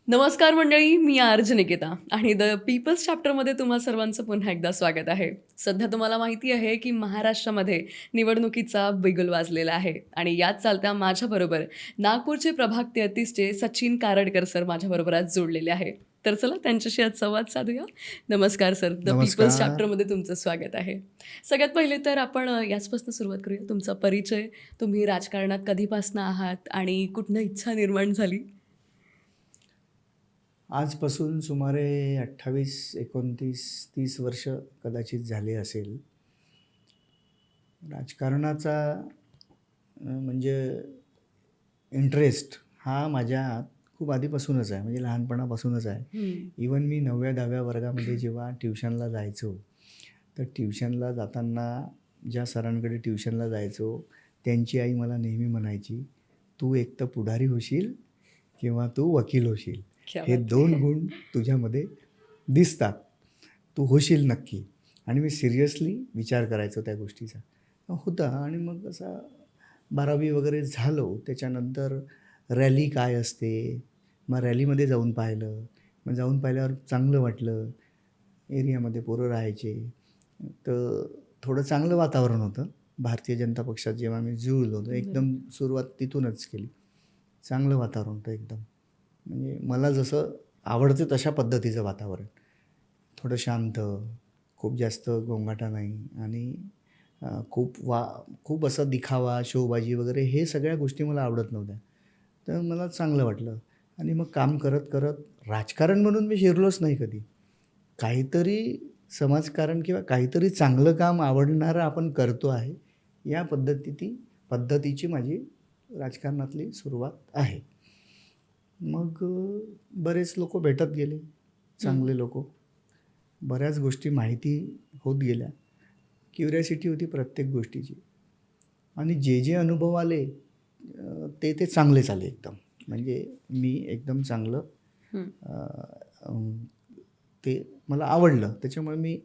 नमस्कार मंडळी, मी आर.जे. निकिता आणि द पीपल्स चॅप्टरमध्ये तुम्हा सर्वांचं पुन्हा एकदा स्वागत आहे. सध्या तुम्हाला माहिती आहे की महाराष्ट्रामध्ये निवडणुकीचा बिगुल वाजलेला आहे आणि याच चालत्या माझ्याबरोबर नागपूरचे प्रभाग 33चे सचिन कारडकर सर माझ्याबरोबर आज जोडलेले आहे. तर चला त्यांच्याशी आज संवाद साधूया. नमस्कार सर, द पीपल्स नमस्कार. चॅप्टरमध्ये तुमचं स्वागत आहे. सगळ्यात पहिले तर आपण याचपासून सुरुवात करूया. तुमचा परिचय, तुम्ही राजकारणात कधीपासून आहात आणि कुठनं इच्छा निर्माण झाली? आजपासून सुमारे 28, 29, 30 वर्ष कदाचित झाले असेल. राजकारणाचा म्हणजे इंटरेस्ट हा माझ्या खूप आधीपासूनच आहे, म्हणजे लहानपणापासूनच आहे. इवन मी 9व्या-10व्या वर्गामध्ये जेव्हा ट्युशनला जायचो, तर ट्युशनला जाताना ज्या सरांकडे ट्युशनला जायचो, त्यांची आई मला नेहमी म्हणायची, "तू एक तर पुढारी होशील किंवा तू वकील होशील. क्या हे बात 2 गुण तुझ्यामध्ये दिसतात. तू होशील नक्की." आणि मी सिरियसली विचार करायचो त्या गोष्टीचा. होता. आणि मग असा 12वी वगैरे झालो. त्याच्यानंतर रॅली काय असते, मग रॅलीमध्ये जाऊन पाहिलं. मग जाऊन पाहिल्यावर चांगलं वाटलं. एरियामध्ये पोरं राहायचे. तर थोडं चांगलं वातावरण होतं. भारतीय जनता पक्षात जेव्हा मी जुळलो होतो, एकदम सुरुवात तिथूनच केली. चांगलं वातावरण होतं एकदम. म्हणजे मला जसं आवडते तशा पद्धतीचं वातावरण. थोडं शांत, खूप जास्त गोंगाटा नाही आणि खूप असा दिखावा, शोबाजी वगैरे हे सगळ्या गोष्टी मला आवडत नव्हत्या. तर मला चांगलं वाटलं आणि मग काम करत करत राजकारण म्हणून मी शिरलोच नाही कधी. काहीतरी समाजकारण किंवा काहीतरी चांगलं काम आवडणारं आपण करतो आहे, या पद्धतीची माझी राजकारणातली सुरुवात आहे. मग बरेच लोक भेटत गेले, चांगले लोक. बऱ्याच गोष्टी माहिती होत गेल्या. क्युरियासिटी होती प्रत्येक गोष्टीची आणि जे अनुभव आले ते चांगलेच आले एकदम. म्हणजे मी एकदम चांगलं ते मला आवडलं. त्याच्यामुळे मी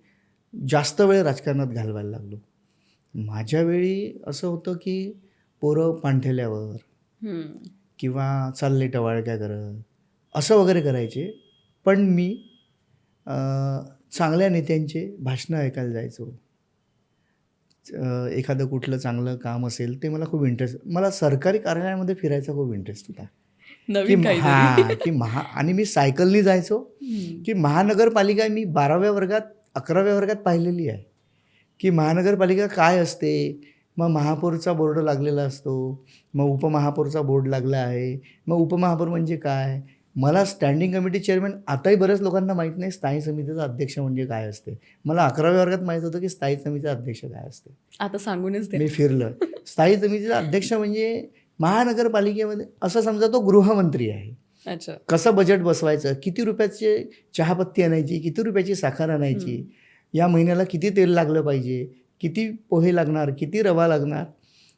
जास्त वेळ राजकारणात घालवायला लागलो. माझ्या वेळी असं होतं की पोरं पाणठेल्यावर किंवा चालले टवाळक्या करत असं वगैरे करायचे. पण मी चांगल्या नेत्यांचे भाषणं ऐकायला जायचो. एखादं कुठलं चांगलं काम असेल ते मला खूप इंटरेस्ट. मला सरकारी कार्यालयामध्ये फिरायचा खूप इंटरेस्ट होता. नवीन काहीतरी. की आणि मी सायकलनी जायचो. की महानगरपालिका मी 12व्या वर्गात 11व्या वर्गात पाहिलेली आहे की महानगरपालिका काय असते. मग महापौरचा बोर्ड लागलेला असतो, मग उपमहापौरचा बोर्ड लागला आहे. मग उपमहापौर म्हणजे काय, मला स्टँडिंग कमिटी चेअरमॅन, आताही बऱ्याच लोकांना माहीत नाही स्थायी समितीचा अध्यक्ष म्हणजे काय असते. मला 11व्या वर्गात माहीत होतं की स्थायी समितीचा अध्यक्ष काय असते. आता सांगूनच द्या. मी फिरलं. स्थायी समितीचा अध्यक्ष म्हणजे महानगरपालिकेमध्ये असं समजा तो गृहमंत्री आहे. अच्छा. कसं बजेट बसवायचं, किती रुपयाची चहापत्ती आणायची, किती रुपयाची साखर आणायची, या महिन्याला किती तेल लागलं पाहिजे, किती पोहे लागणार, किती रवा लागणार,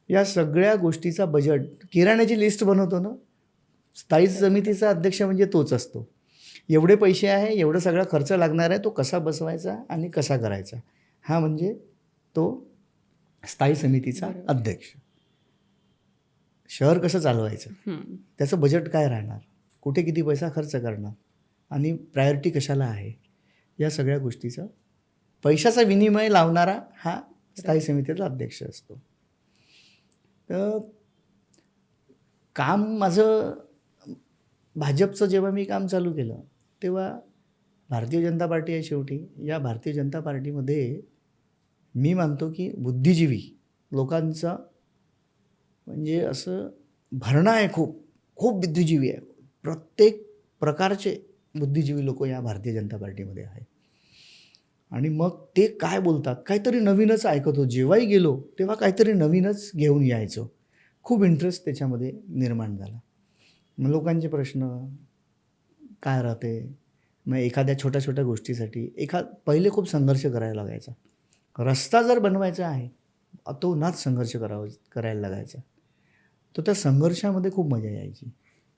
या सगळ्या गोष्टीचा बजेट, किराण्याची लिस्ट बनवतो ना, स्थायी समितीचा अध्यक्ष म्हणजे तोच असतो. एवढे पैसे आहे, एवढा सगळा खर्च लागणार आहे, तो कसा बसवायचा आणि कसा करायचा, हा म्हणजे तो स्थायी समितीचा अध्यक्ष. शहर कसं चालवायचं, त्याचं बजेट काय राहणार, कुठे किती पैसा खर्च करणार आणि प्रायोरिटी कशाला आहे, या सगळ्या गोष्टीचा पैशाचा विनिमय लावणारा हा स्थायी समितीचा अध्यक्ष असतो. तर काम माझं भाजपचं जेव्हा मी काम चालू केलं तेव्हा भारतीय जनता पार्टी आहे शेवटी. या भारतीय जनता पार्टीमध्ये मी मानतो की बुद्धिजीवी लोकांचा म्हणजे असं भरणं आहे. खूप खूप बुद्धिजीवी आहे. प्रत्येक प्रकारचे बुद्धिजीवी लोक या भारतीय जनता पार्टीमध्ये आहे. आणि मग ते काय बोलतात, काहीतरी नवीनच ऐकतो. जेव्हाही गेलो तेव्हा काहीतरी नवीनच घेऊन यायचो. खूप इंटरेस्ट त्याच्यामध्ये निर्माण झाला. मग लोकांचे प्रश्न काय राहते, मग एखाद्या छोट्या छोट्या गोष्टीसाठी पहिले खूप संघर्ष करायला लागायचा. रस्ता जर बनवायचा आहे अतोनात संघर्ष करायला लागायचा. तर त्या संघर्षामध्ये खूप मजा यायची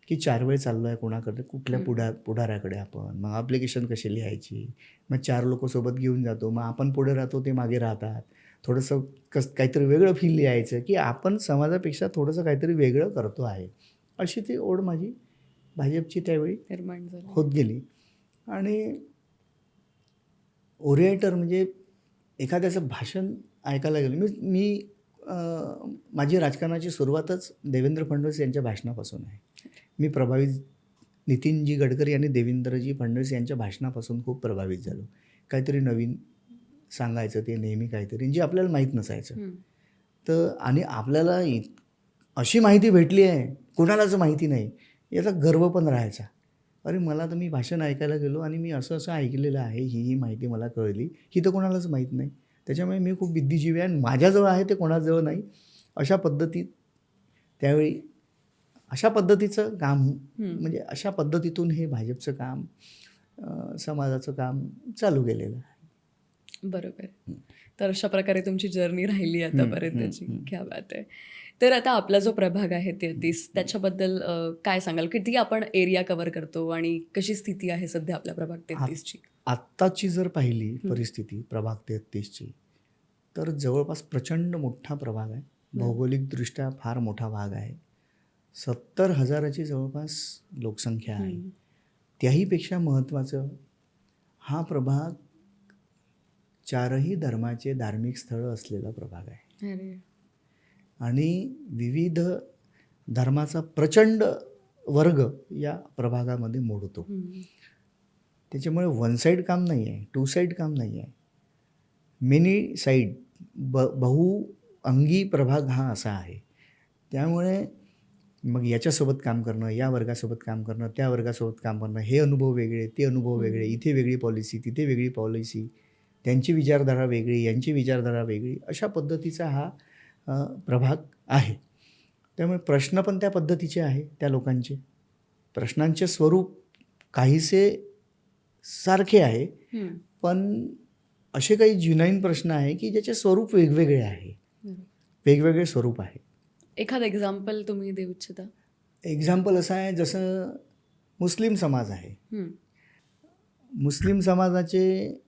की 4 वेळ चाललो आहे कोणाकडे, कुठल्या पुढाऱ्याकडे आपण, मग ॲप्लिकेशन कशी लिहायची, मग 4 लोक सोबत घेऊन जातो, मग आपण पुढे राहतो, ते मागे राहतात. थोडंसं काहीतरी वेगळं फील लिहायचं की आपण समाजापेक्षा थोडंसं काहीतरी वेगळं करतो आहे, अशी ती ओढ माझी भाजपची त्यावेळी निर्माण झालं. होत गेली. आणि ओरिएटर म्हणजे एखाद्याचं भाषण ऐकायला गेलं. मी माझी राजकारणाची सुरुवातच देवेंद्र फडणवीस यांच्या भाषणापासून आहे. मी प्रभावित नितीनजी गडकरी आणि देवेंद्रजी फडणवीस यांच्या भाषणापासून खूप प्रभावित झालो. काहीतरी नवीन सांगायचं, ते नेहमी काहीतरी जे आपल्याला माहीत नसायचं. हम्म. तर आणि आपल्याला अशी माहिती भेटली आहे, कोणालाच माहिती नाही, याचा गर्व पण राहायचा. अरे मला तर मी भाषण ऐकायला गेलो आणि मी असं असं ऐकलेलं आहे, ही माहिती मला कळली, ही तर कोणालाच माहीत नाही. त्याच्यामुळे मी खूप बुद्धिजीवी आहे आणि माझ्याजवळ आहे ते कोणाजवळ नाही. अशा पद्धतीत त्यावेळी अशा पद्धतीचं काम, म्हणजे अशा पद्धतीतून हे भाजपचं काम, समाजाचं काम चालू गेलेलं आहे. बरोबर. तर अशा प्रकारे तुमची जर्नी राहिली आतापर्यंतची. क्या बात आहे. तर आता आपला जो प्रभाग आहे 33, त्याच्याबद्दल काय सांगाल? किती आपण एरिया कव्हर करतो आणि कशी स्थिती आहे सध्या आपल्या प्रभाग 33ची? आत्ताची जर पाहिली परिस्थिती प्रभाग 33ची, तर जवळपास प्रचंड मोठा प्रभाग आहे. भौगोलिकदृष्ट्या फार मोठा भाग आहे. 70,000ची जवळपास लोकसंख्या आहे. त्याहीपेक्षा महत्त्वाचं, हा प्रभाग 4ही धर्माचे धार्मिक स्थळं असलेला प्रभाग आहे. अरे. आणि विविध धर्माचा प्रचंड वर्ग या प्रभागामध्ये मोडतो. त्याच्यामुळे वन साईड काम नाही आहे, टू साईड काम नाही आहे, मेनी साईड, बहुअंगी प्रभाग हा असा आहे. त्यामुळे मग याच्यासोबत काम करणं, या वर्गासोबत काम करणं, त्या वर्गासोबत काम करणं, हे अनुभव वेगळे, ते अनुभव वेगळे, इथे वेगळी पॉलिसी, तिथे वेगळी पॉलिसी, त्यांची विचारधारा वेगळी, यांची विचारधारा वेगळी, अशा पद्धतीचा हा प्रभाग आहे. त्यामुळे प्रश्न पण त्या पद्धतीचे आहे. त्या लोकांचे प्रश्नांचे स्वरूप काहीसे सारखे आहे, पण असे काही ज्युनाईन प्रश्न आहे की ज्याचे स्वरूप वेगवेगळे आहे, वेगवेगळे स्वरूप आहे. एखादं एक्झाम्पल तुम्ही देऊ इच्छिता? एक्झाम्पल असं आहे, जसं मुस्लिम समाज आहे. मुस्लिम समाजाचे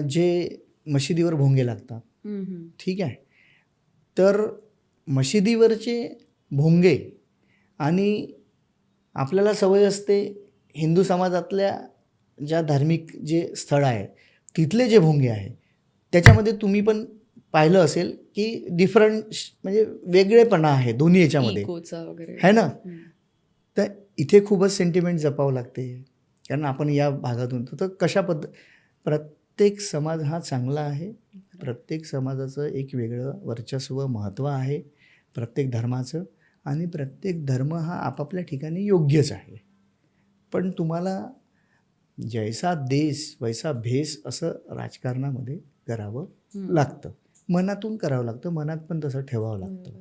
जे मशिदीवर भोंगे लागतात, ठीक आहे, तर मशिदीवरचे भोंगे आणि आपल्याला सवय असते हिंदू समाजातल्या ज्या धार्मिक जे स्थळ आहे तिथले जे भोंगे आहे, त्याच्यामध्ये तुम्ही पण पाहिलं असेल की डिफरंट, म्हणजे वेगळेपणा आहे दोन्ही याच्यामध्ये, है ना. तर इथे खूपच सेंटिमेंट जपावं लागते, कारण आपण या भागातून. तर कशा प्रत्येक समाज हा चांगला आहे, प्रत्येक समाजाचं एक वेगळं वर्चस्व, महत्त्व आहे प्रत्येक धर्माचं, आणि प्रत्येक धर्म हा आपापल्या ठिकाणी योग्यच आहे. पण तुम्हाला जैसा देश वैसा भेस असं राजकारणामध्ये करावं लागतं, मनातून करावं लागतं, मनात पण तसं ठेवावं लागतं.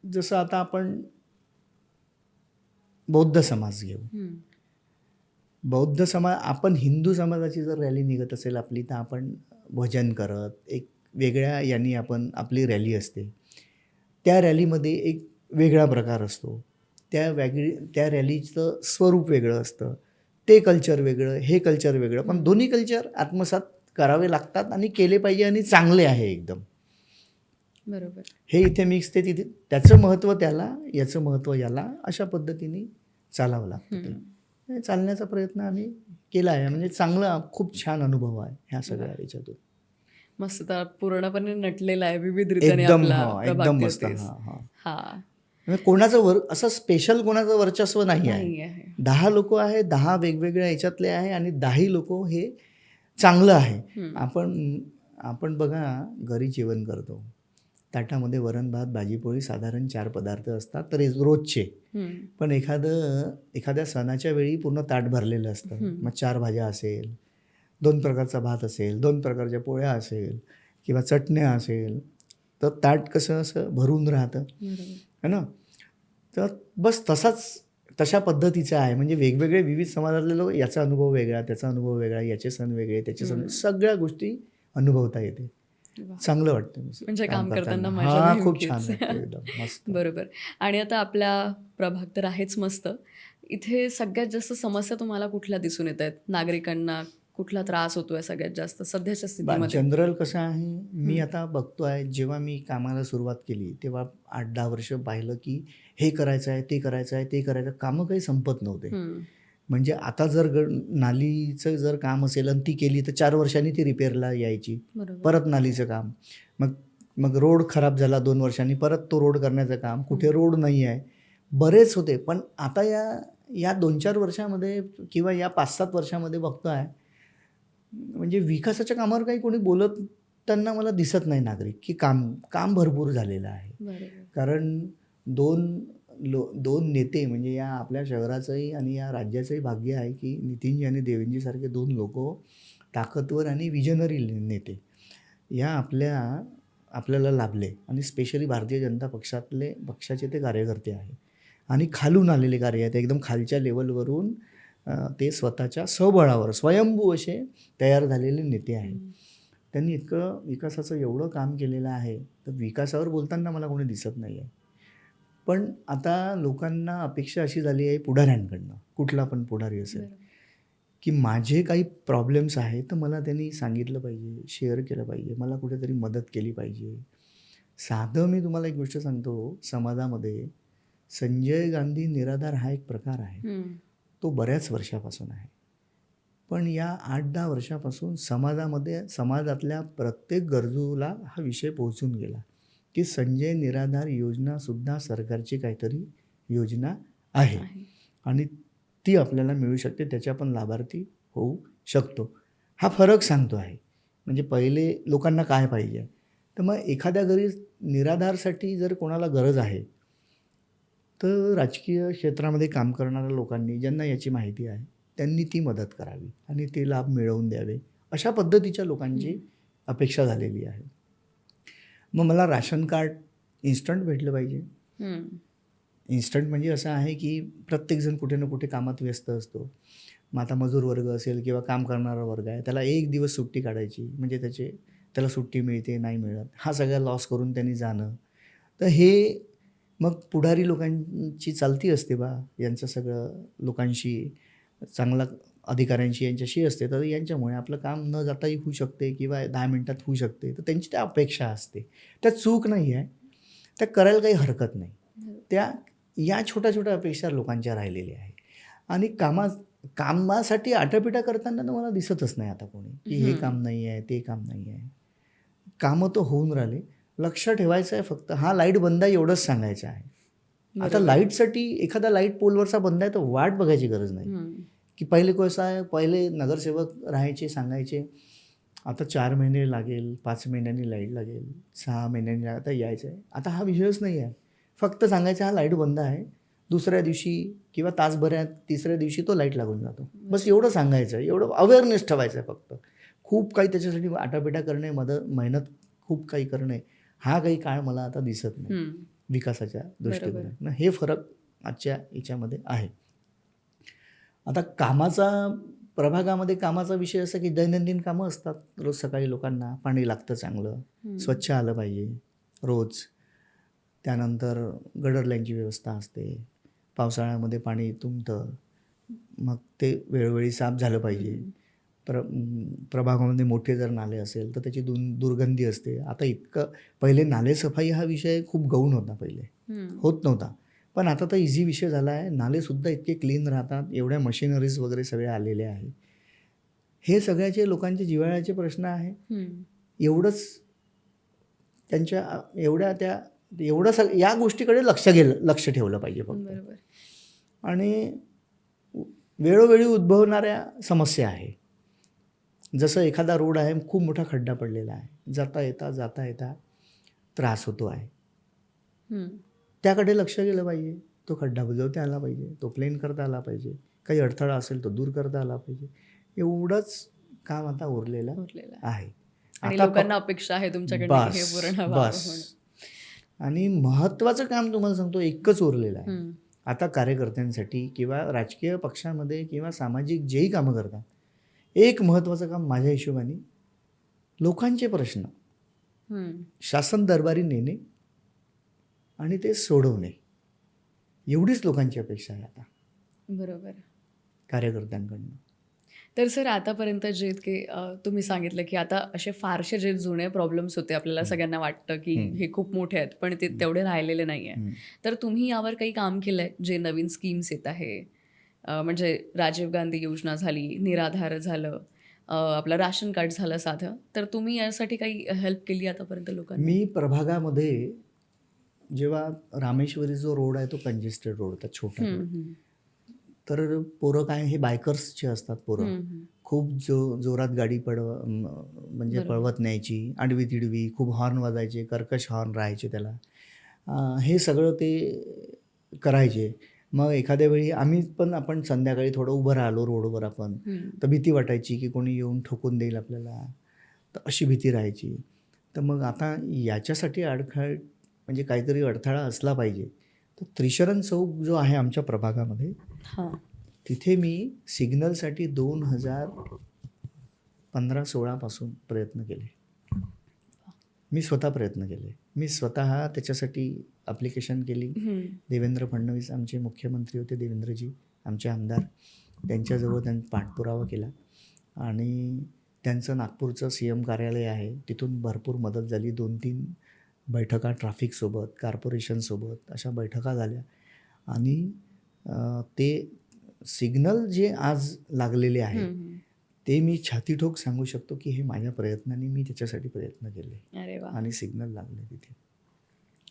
जसं आता आपण बौद्ध समाज घेऊ. बौद्ध समाज, आपण हिंदू समाजाची जर रॅली निघत असेल आपली, तर आपण भजन करत एक वेगळ्या यांनी आपण आपली रॅली असते, त्या रॅलीमध्ये एक वेगळा प्रकार असतो, त्या रॅलीचं स्वरूप वेगळं असतं, ते कल्चर वेगळं, हे कल्चर वेगळं, पण दोन्ही कल्चर आत्मसात करावे लागतात आणि केले पाहिजे, आणि चांगले आहे एकदम. बरोबर. हे इथे मिक्स, ते तिथे, त्याचं महत्त्व त्याला, याचं महत्त्व याला, अशा पद्धतीने चालावं लागतं. चालण्याचा प्रयत्न आम्ही केला आहे, म्हणजे चांगला, खूप छान अनुभव आहे ह्या सगळ्या याच्यातून. मस्त. तर पूर्णपणे नटलेला आहे विविधरित्याने एकदम. आपला प्रभाग एकदम मस्त. 33. म्हणजे कोणाचं असं स्पेशल कोणाचं वर्चस्व नाही आहे. 10 लोक आहे, 10 वेगवेगळ्या याच्यातले आहे, आणि 10ही लोक हे चांगलं आहे. आपण बघा, घरी जेवण करतो, ताटामध्ये वरण भात भाजी पोळी साधारण 4 पदार्थ असतात तर रोजचे, पण एखाद्या सणाच्या वेळी पूर्ण ताट भरलेलं असतं. मग 4 भाज्या असेल, 2 प्रकारचा भात असेल, 2 प्रकारच्या पोळ्या असेल, किंवा चटण्या असेल, तर ताट कसं असं भरून राहतं, है ना. तर बस तशा पद्धतीचं आहे. म्हणजे वेगवेगळे विविध समाजातले लोक, याचा अनुभव वेगळा, त्याचा अनुभव वेगळा, याचे सण वेगळे, त्याचे सण, सगळ्या गोष्टी अनुभवता येते. चांगलं वाटतं म्हणजे काम करताना. खूप छान वाटतं, एकदम मस्त. बरोबर. आणि आता आपला प्रभाग तर आहेच मस्त, इथे सगळ्यात जास्त समस्या तुम्हाला कुठल्या दिसून येत आहेत? नागरिकांना कुठला त्रास होतोय सगळ्यात जास्त सध्याच्या स्थितीमध्ये? जनरल कसं आहे, मी आता बघतो आहे, जेव्हा मी कामाला सुरुवात केली तेव्हा 8-10 वर्ष पाहिलं की हे करायचं आहे, ते करायचं आहे, ते करायचं आहे. कामं काही संपत नव्हते. हं. म्हणजे आता जर नालीचं जर काम असेल आणि ती केली तर 4 वर्षांनी ती रिपेअरला यायची. बरोबर. परत नालीचं काम. मग मग रोड खराब झाला 2 वर्षांनी, परत तो रोड करण्याचं काम. कुठे रोड नाही आहे. बरेच होते. पण आता या 2-4 वर्षामध्ये किंवा या 5-7 वर्षामध्ये बघतो आहे, म्हणजे विकासाच्या कामावर काही कोणी बोलताना मला दिसत नाही नागरिक, की काम भरपूर झालेलं आहे. बरोबर. कारण दोन नेते म्हणजे या आपल्या शहराचंही आणि या राज्याचंही भाग्य आहे की नितीनजी आणि देवेंजीसारखे 2 लोकं ताकदवर आणि विजनरी नेते या आपल्याला लाभले आणि स्पेशली भारतीय जनता पक्षाचे ते कार्यकर्ते आहे आणि खालून आलेले कार्य आहेत. एकदम खालच्या लेवलवरून ते स्वतःच्या स्वबळावर स्वयंभू असे तयार झालेले नेते आहेत. त्यांनी इतकं विकासाचं एवढं काम केलेलं आहे, तर विकासावर बोलताना मला कोणी दिसत नाही आहे. पण आता लोकांना अपेक्षा अशी झाली आहे पुढाऱ्यांकडनं, कुठला पण पुढारी असेल, बरोबर. की माझे काही प्रॉब्लेम्स आहेत तर मला त्यांनी सांगितलं पाहिजे, शेअर केलं पाहिजे, मला कुठेतरी मदत केली पाहिजे. साधं मी तुम्हाला एक गोष्ट सांगतो, समाजामध्ये संजय गांधी निराधार हा एक प्रकार आहे. हं. तो बऱ्याच वर्षापासून आहे. पण या 8-10 वर्षापासून समाजातल्या प्रत्येक गरजूला हा विषय पोहोचून गेला, की संजय निराधार योजनासुद्धा सरकारची काहीतरी योजना आहे आणि ती आपल्याला मिळू शकते, त्याच्या पण लाभार्थी होऊ शकतो. हा फरक सांगतो आहे. म्हणजे पहिले लोकांना काय पाहिजे, तर मग एखाद्या घरी निराधारसाठी जर कोणाला गरज आहे, तर राजकीय क्षेत्रामध्ये काम करणाऱ्या लोकांनी ज्यांना याची माहिती आहे, त्यांनी ती मदत करावी आणि ते लाभ मिळवून द्यावे. अशा पद्धतीच्या लोकांची अपेक्षा झालेली आहे. मग मला राशन कार्ड इन्स्टंट भेटलं पाहिजे. हं. इन्स्टंट म्हणजे असं आहे की प्रत्येकजण कुठे ना कुठे कामात व्यस्त असतो. मग आता मजूर वर्ग असेल किंवा काम करणारा वर्ग आहे, त्याला 1 दिवस सुट्टी काढायची म्हणजे त्याला सुट्टी मिळते, नाही मिळत. हा सगळा लॉस करून त्यांनी जाणं. तर हे मग पुढारी लोकांची चालती असते यांचं सगळं लोकांशी चांगला अधिकाऱ्यांशी यांच्याशी असते. तर यांच्यामुळे आपलं काम न जाताही होऊ शकते किंवा 10 मिनिटात होऊ शकते. तर त्यांची त्या अपेक्षा असते. त्यात चूक नाही आहे. त्या करायला काही हरकत नाही. या छोट्या-छोट्या अपेक्षा लोकांच्या राहिलेल्या आहे आणि कामासाठी आटापिटा करताना तर मला दिसतच नाही आता कोणी, की हे काम नाही आहे, ते काम नाही आहे. कामं तर होऊन राहिले. लक्ष ठेवायचं आहे फक्त, हा लाईट बंद आहे एवढंच सांगायचं आहे. आता लाईटसाठी एखादा लाईट पोलवरचा बंद आहे तर वाट बघायची गरज नाही, की पहिले कसं आहे, पहिले नगरसेवक राहायचे, सांगायचे आता 4 महिने लागेल, 5 महिन्यांनी लाईट लागेल, 6 महिन्यांनी आता यायचं आहे. आता हा विषयच नाही आहे. फक्त सांगायचं हा लाईट बंद आहे, दुसऱ्या दिवशी किंवा तासभरात तिसऱ्या दिवशी तो लाईट लागून जातो. बस एवढं सांगायचं आहे, एवढं अवेअरनेस ठेवायचं आहे फक्त. खूप काही त्याच्यासाठी आटापिटा करणे, मेहनत खूप काही करणे, हा काही काळ मला आता दिसत नाही विकासाच्या दृष्टिकोनातून. हे फरक आजच्या याच्यामध्ये आहे. आता प्रभागामध्ये कामाचा विषय असा की दैनंदिन कामं असतात. रोज सकाळी लोकांना पाणी लागतं चांगलं, स्वच्छ आलं पाहिजे रोज. त्यानंतर गटर लाईनची व्यवस्था असते. पावसाळ्यामध्ये पाणी तुंबतं, मग ते वेळोवेळी साफ झालं पाहिजे. प्रभागामध्ये मोठे जर नाले असेल तर त्याची दुर्गंधी असते. आता पहिले नालेसफाई हा विषय खूप गौण होता, पहिले होत नव्हता. पण आता तर इझी विषय झाला आहे. नालेसुद्धा इतके क्लीन राहतात, एवढ्या मशिनरीज वगैरे सगळे आलेले आहे. हे सगळ्याचे लोकांचे जिव्हाळ्याचे प्रश्न आहे. एवढंच त्यांच्या या गोष्टीकडे लक्ष ठेवलं पाहिजे फक्त. आणि वेळोवेळी उद्भवणाऱ्या समस्या आहे. जसं एखादा रोड आहे, खूप मोठा खड्डा पडलेला आहे, जाता येता त्रास होतो आहे, त्याकडे लक्ष गेलं पाहिजे. तो खड्डा बुजवता आला पाहिजे, तो प्लेन करता आला पाहिजे, काही अडथळा असेल तो दूर करता आला पाहिजे. एवढंच काम आता उरलेलं आहे. आणि लोकांना अपेक्षा आहे तुमच्याकडनं हे पूर्ण व्हावं. आणि महत्त्वाचं काम तुम्हाला सांगतो एकच उरलेलं आहे आता कार्यकर्त्यांसाठी किंवा राजकीय पक्षामध्ये किंवा सामाजिक जेही कामं करतात. एक महत्त्वाचं काम माझ्या हिशोबाने लोकांचे प्रश्न शासन दरबारी नेणे आणि ते सोडवणे, एवढीच लोकांची अपेक्षा आहे आता. बरोबर. कार्यकर्त्यांकडनं. तर सर आतापर्यंत जे इतके तुम्ही सांगितलं की आता असे फारसे जे जुने प्रॉब्लेम्स होते आपल्याला सगळ्यांना वाटतं की हे खूप मोठे आहेत पण ते तेवढे राहिलेले नाही आहे. तर तुम्ही यावर काही काम केलं आहे जे नवीन स्कीम्स येत आहे म्हणजे राजीव गांधी योजना झाली, निराधार झालं, आपलं राशन कार्ड झालं साधं, तर तुम्ही यासाठी काही हेल्प केली आतापर्यंत लोकांना? मी प्रभागामध्ये जेव्हा रामेश्वरी जो रोड आहे तो कंजेस्टेड रोड होता, छोटा हम्म, रोड. हम्म. तर पोरं काय हे बायकर्सचे असतात पोरं. हम्म. खूप जोरात गाडी म्हणजे बरोबर. पळवत न्यायची, आडवी तिडवी, खूप हॉर्न वाजायचे, कर्कश हॉर्न राहायचे त्याला. हे सगळं ते करायचे. मग एखाद्या वेळी आपण संध्याकाळी थोडं उभं राहिलो रोडवर आपण, तर भीती वाटायची की कोणी येऊन ठोकून देईल आपल्याला, तर अशी भीती राहायची. तर मग आता याच्यासाठी म्हणजे काहीतरी अडथळा असला पाहिजे. तर त्रिशरण चौक जो आहे आमच्या प्रभागामध्ये, हां. तिथे मी सिग्नलसाठी 2015-16 पासून प्रयत्न केले. मी स्वतः प्रयत्न केले. मी स्वतः त्याच्यासाठी ॲप्लिकेशन केली. देवेंद्र फडणवीस आमचे मुख्यमंत्री होते, देवेंद्रजी आमचे आमदार, त्यांच्याजवळ त्यांनी पाठपुरावा केला आणि त्यांचं नागपूरचं CM कार्यालय आहे, तिथून भरपूर मदत झाली. 2-3 बैठका ट्रॅफिकसोबत, कॉर्पोरेशनसोबत अशा बैठका झाल्या आणि ते सिग्नल जे आज लागलेले आहे ते मी छातीठोक सांगू शकतो की हे माझ्या प्रयत्नाने मी त्याच्यासाठी प्रयत्न केले अरे वा, आणि सिग्नल लागले तिथे.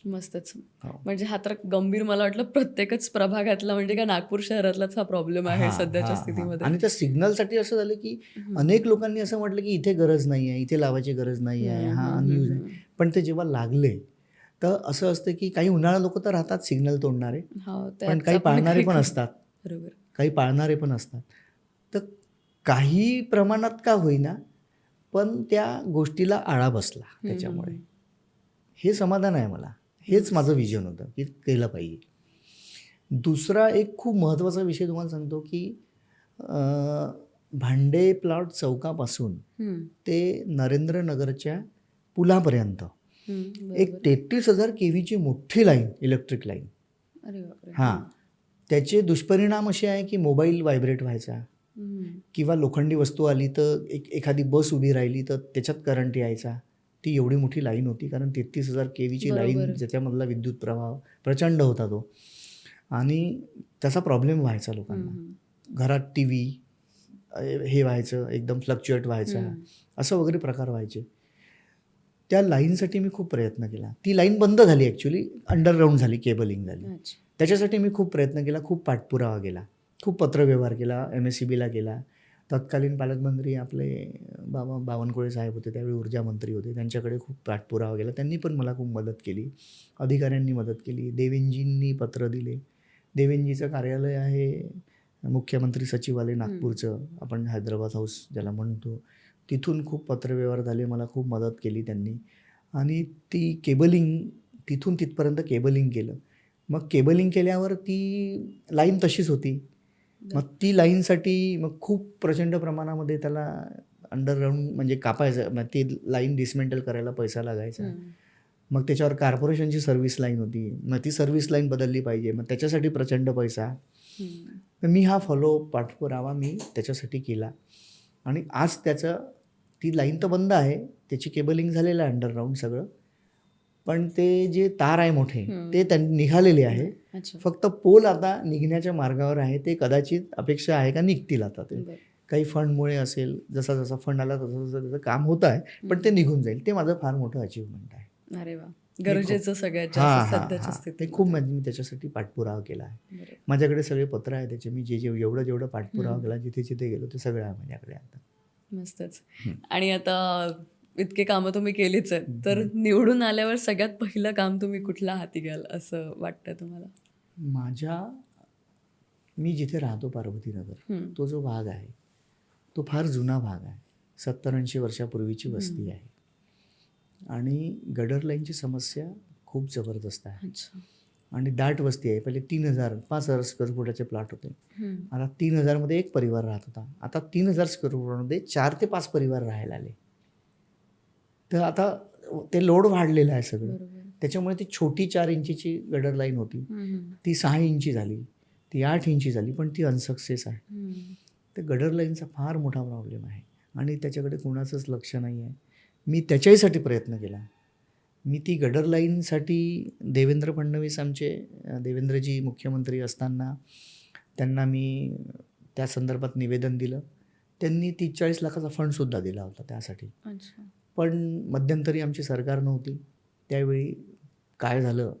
मस्तच. हो. म्हणजे हा तर गंभीर, मला वाटलं प्रत्येकच प्रभागातला म्हणजे का नागपूर शहरातलाच हा प्रॉब्लेम आहे हां, सध्याच्या हां, हां. स्थितीमध्ये. आणि त्या सिग्नलसाठी असं झालं की अनेक लोकांनी असं म्हटलं की इथे गरज नाही आहे, इथे लावायची गरज नाही आहे, हा अनयूज आहे. पण ते जेव्हा लागले तर असं असतं की काही उन्हाळा लोक तर राहतात सिग्नल तोडणारे, हो, पण त्याचा काही पण पाळणारे काही पण असतात. बरोबर. काही पाळणारे पण असतात. तर काही प्रमाणात का होईना पण त्या गोष्टीला आळा बसला त्याच्यामुळे. हे समाधान आहे मला. हेच माझं विजन होतं की केलं पाहिजे. दुसरा एक खूप महत्त्वाचा विषय तुम्हाला सांगतो की भांडे प्लॉट चौकापासून ते नरेंद्रनगरच्या पुलापर्यंत एक 33,000 kVची मोठी लाईन, इलेक्ट्रिक लाईन. अरे बापरे. हां, त्याचे दुष्परिणाम असे आहे की मोबाईल व्हायब्रेट व्हायचा किंवा लोखंडी वस्तू आली तर एखादी बस उभी राहिली तर त्याच्यात करंट यायचा. ती एवढी मोठी लाईन होती कारण 33,000 kVची लाईन, ज्याच्यामधला विद्युत प्रवाह प्रचंड होता तो आणि त्याचा प्रॉब्लेम व्हायचा लोकांना. घरात TV हे व्हायचं, एकदम फ्लक्च्युएट व्हायचा, असं वगैरे प्रकार व्हायचे. त्या लाईनसाठी मी खूप प्रयत्न केला. ती लाईन बंद झाली ॲक्च्युली, अंडरग्राऊंड झाली, केबलिंग झाली. त्याच्यासाठी मी खूप प्रयत्न केला, खूप पाठपुरावा केला, खूप पत्रव्यवहार केला, MSEBला केला. तत्कालीन पालकमंत्री आपले बावनकुळे साहेब होते, त्यावेळी ऊर्जा मंत्री होते, त्यांच्याकडे खूप पाठपुरावा केला. त्यांनी पण मला खूप मदत केली, अधिकाऱ्यांनी मदत केली, देवेंजींनी पत्र दिले. देवेंजीचं कार्यालय आहे मुख्यमंत्री सचिवालय नागपूरचं, आपण हैदराबाद हाऊस ज्याला म्हणतो, तिथून खूप पत्रव्यवहार झाले, मला खूप मदत केली त्यांनी आणि ती केबलिंग तिथून तिथपर्यंत केबलिंग केलं. मग केबलिंग केल्यावर ती लाईन तशीच होती. मग ती लाईनसाठी मग खूप प्रचंड प्रमाणामध्ये त्याला अंडरग्राऊंड म्हणजे कापायचं, मग ती लाईन डिसमेंटल करायला पैसा लागायचा. मग त्याच्यावर कॉर्पोरेशनची सर्व्हिस लाईन होती, मग ती सर्व्हिस लाईन बदलली पाहिजे, मग त्याच्यासाठी प्रचंड पैसा. तर मी हा पाठपुरावा मी त्याच्यासाठी केला आणि आज ती लाईन तर बंद आहे, त्याची केबलिंग झालेलं आहे अंडरग्राऊंड सगळं, पण ते जे तार आहे मोठे ते त्यांनी निघालेले आहे. फक्त पोल आता निघण्याच्या मार्गावर आहे. ते कदाचित अपेक्षा आहे का निघतील आता ते. काही फंडमुळे असेल, जसा जसा फंड आला तसं तसं त्याचं काम होत आहे, पण ते निघून जाईल. ते माझं फार मोठं अचिव्हमेंट आहे. अरे वा, गरजेचं सगळ्यात हां जास्त हां सध्याच्या हां, स्थितीत. ते खूप मी त्याच्यासाठी पाठपुरावा केला आहे. माझ्याकडे सगळे पत्र आहे त्याचे, मी जेवढं पाठपुरावा केला, जिथे जिथे गेलो ते सगळं आहे माझ्याकडे आता. मस्तच. आणि आता इतके कामं तुम्ही केलीच आहेत, तर निवडून आल्यावर सगळ्यात पहिलं काम तुम्ही कुठला हाती घ्याल असं वाटतं तुम्हाला? मी जिथे राहतो पार्वतीनगर, तो जो भाग आहे तो फार जुना भाग आहे. 70-80 वर्षापूर्वीची वस्ती आहे आणि गटर लाईनची समस्या खूप जबरदस्त आहे आणि दाट वस्ती आहे. पहिले 5,000 स्क्वेअर फुटाचे प्लॉट होते, आता 3,000 मध्ये एक परिवार राहत होता. आता 3,000 स्क्वेअर फुटामध्ये 4 ते 5 परिवार राहायला आले. तर आता ते लोड वाढलेलं आहे सगळं. त्याच्यामुळे ती छोटी 4 इंचीची गटर लाईन होती, ती 6 इंची झाली, ती 8 इंची झाली, पण ती अनसक्सेस आहे. तर गडर लाईनचा फार मोठा प्रॉब्लेम आहे आणि त्याच्याकडे कोणाचंच लक्ष नाही आहे. मी त्याच्याहीसाठी प्रयत्न केला. मी ती गडर लाईनसाठी देवेंद्र फडणवीस आमचे देवेंद्रजी मुख्यमंत्री असताना त्यांना मी त्या संदर्भात निवेदन दिलं. त्यांनी 30-40 लाखाचा फंडसुद्धा दिला होता त्यासाठी. अच्छा. पण मध्यंतरी आमची सरकार नव्हती. त्यावेळी काय झालं,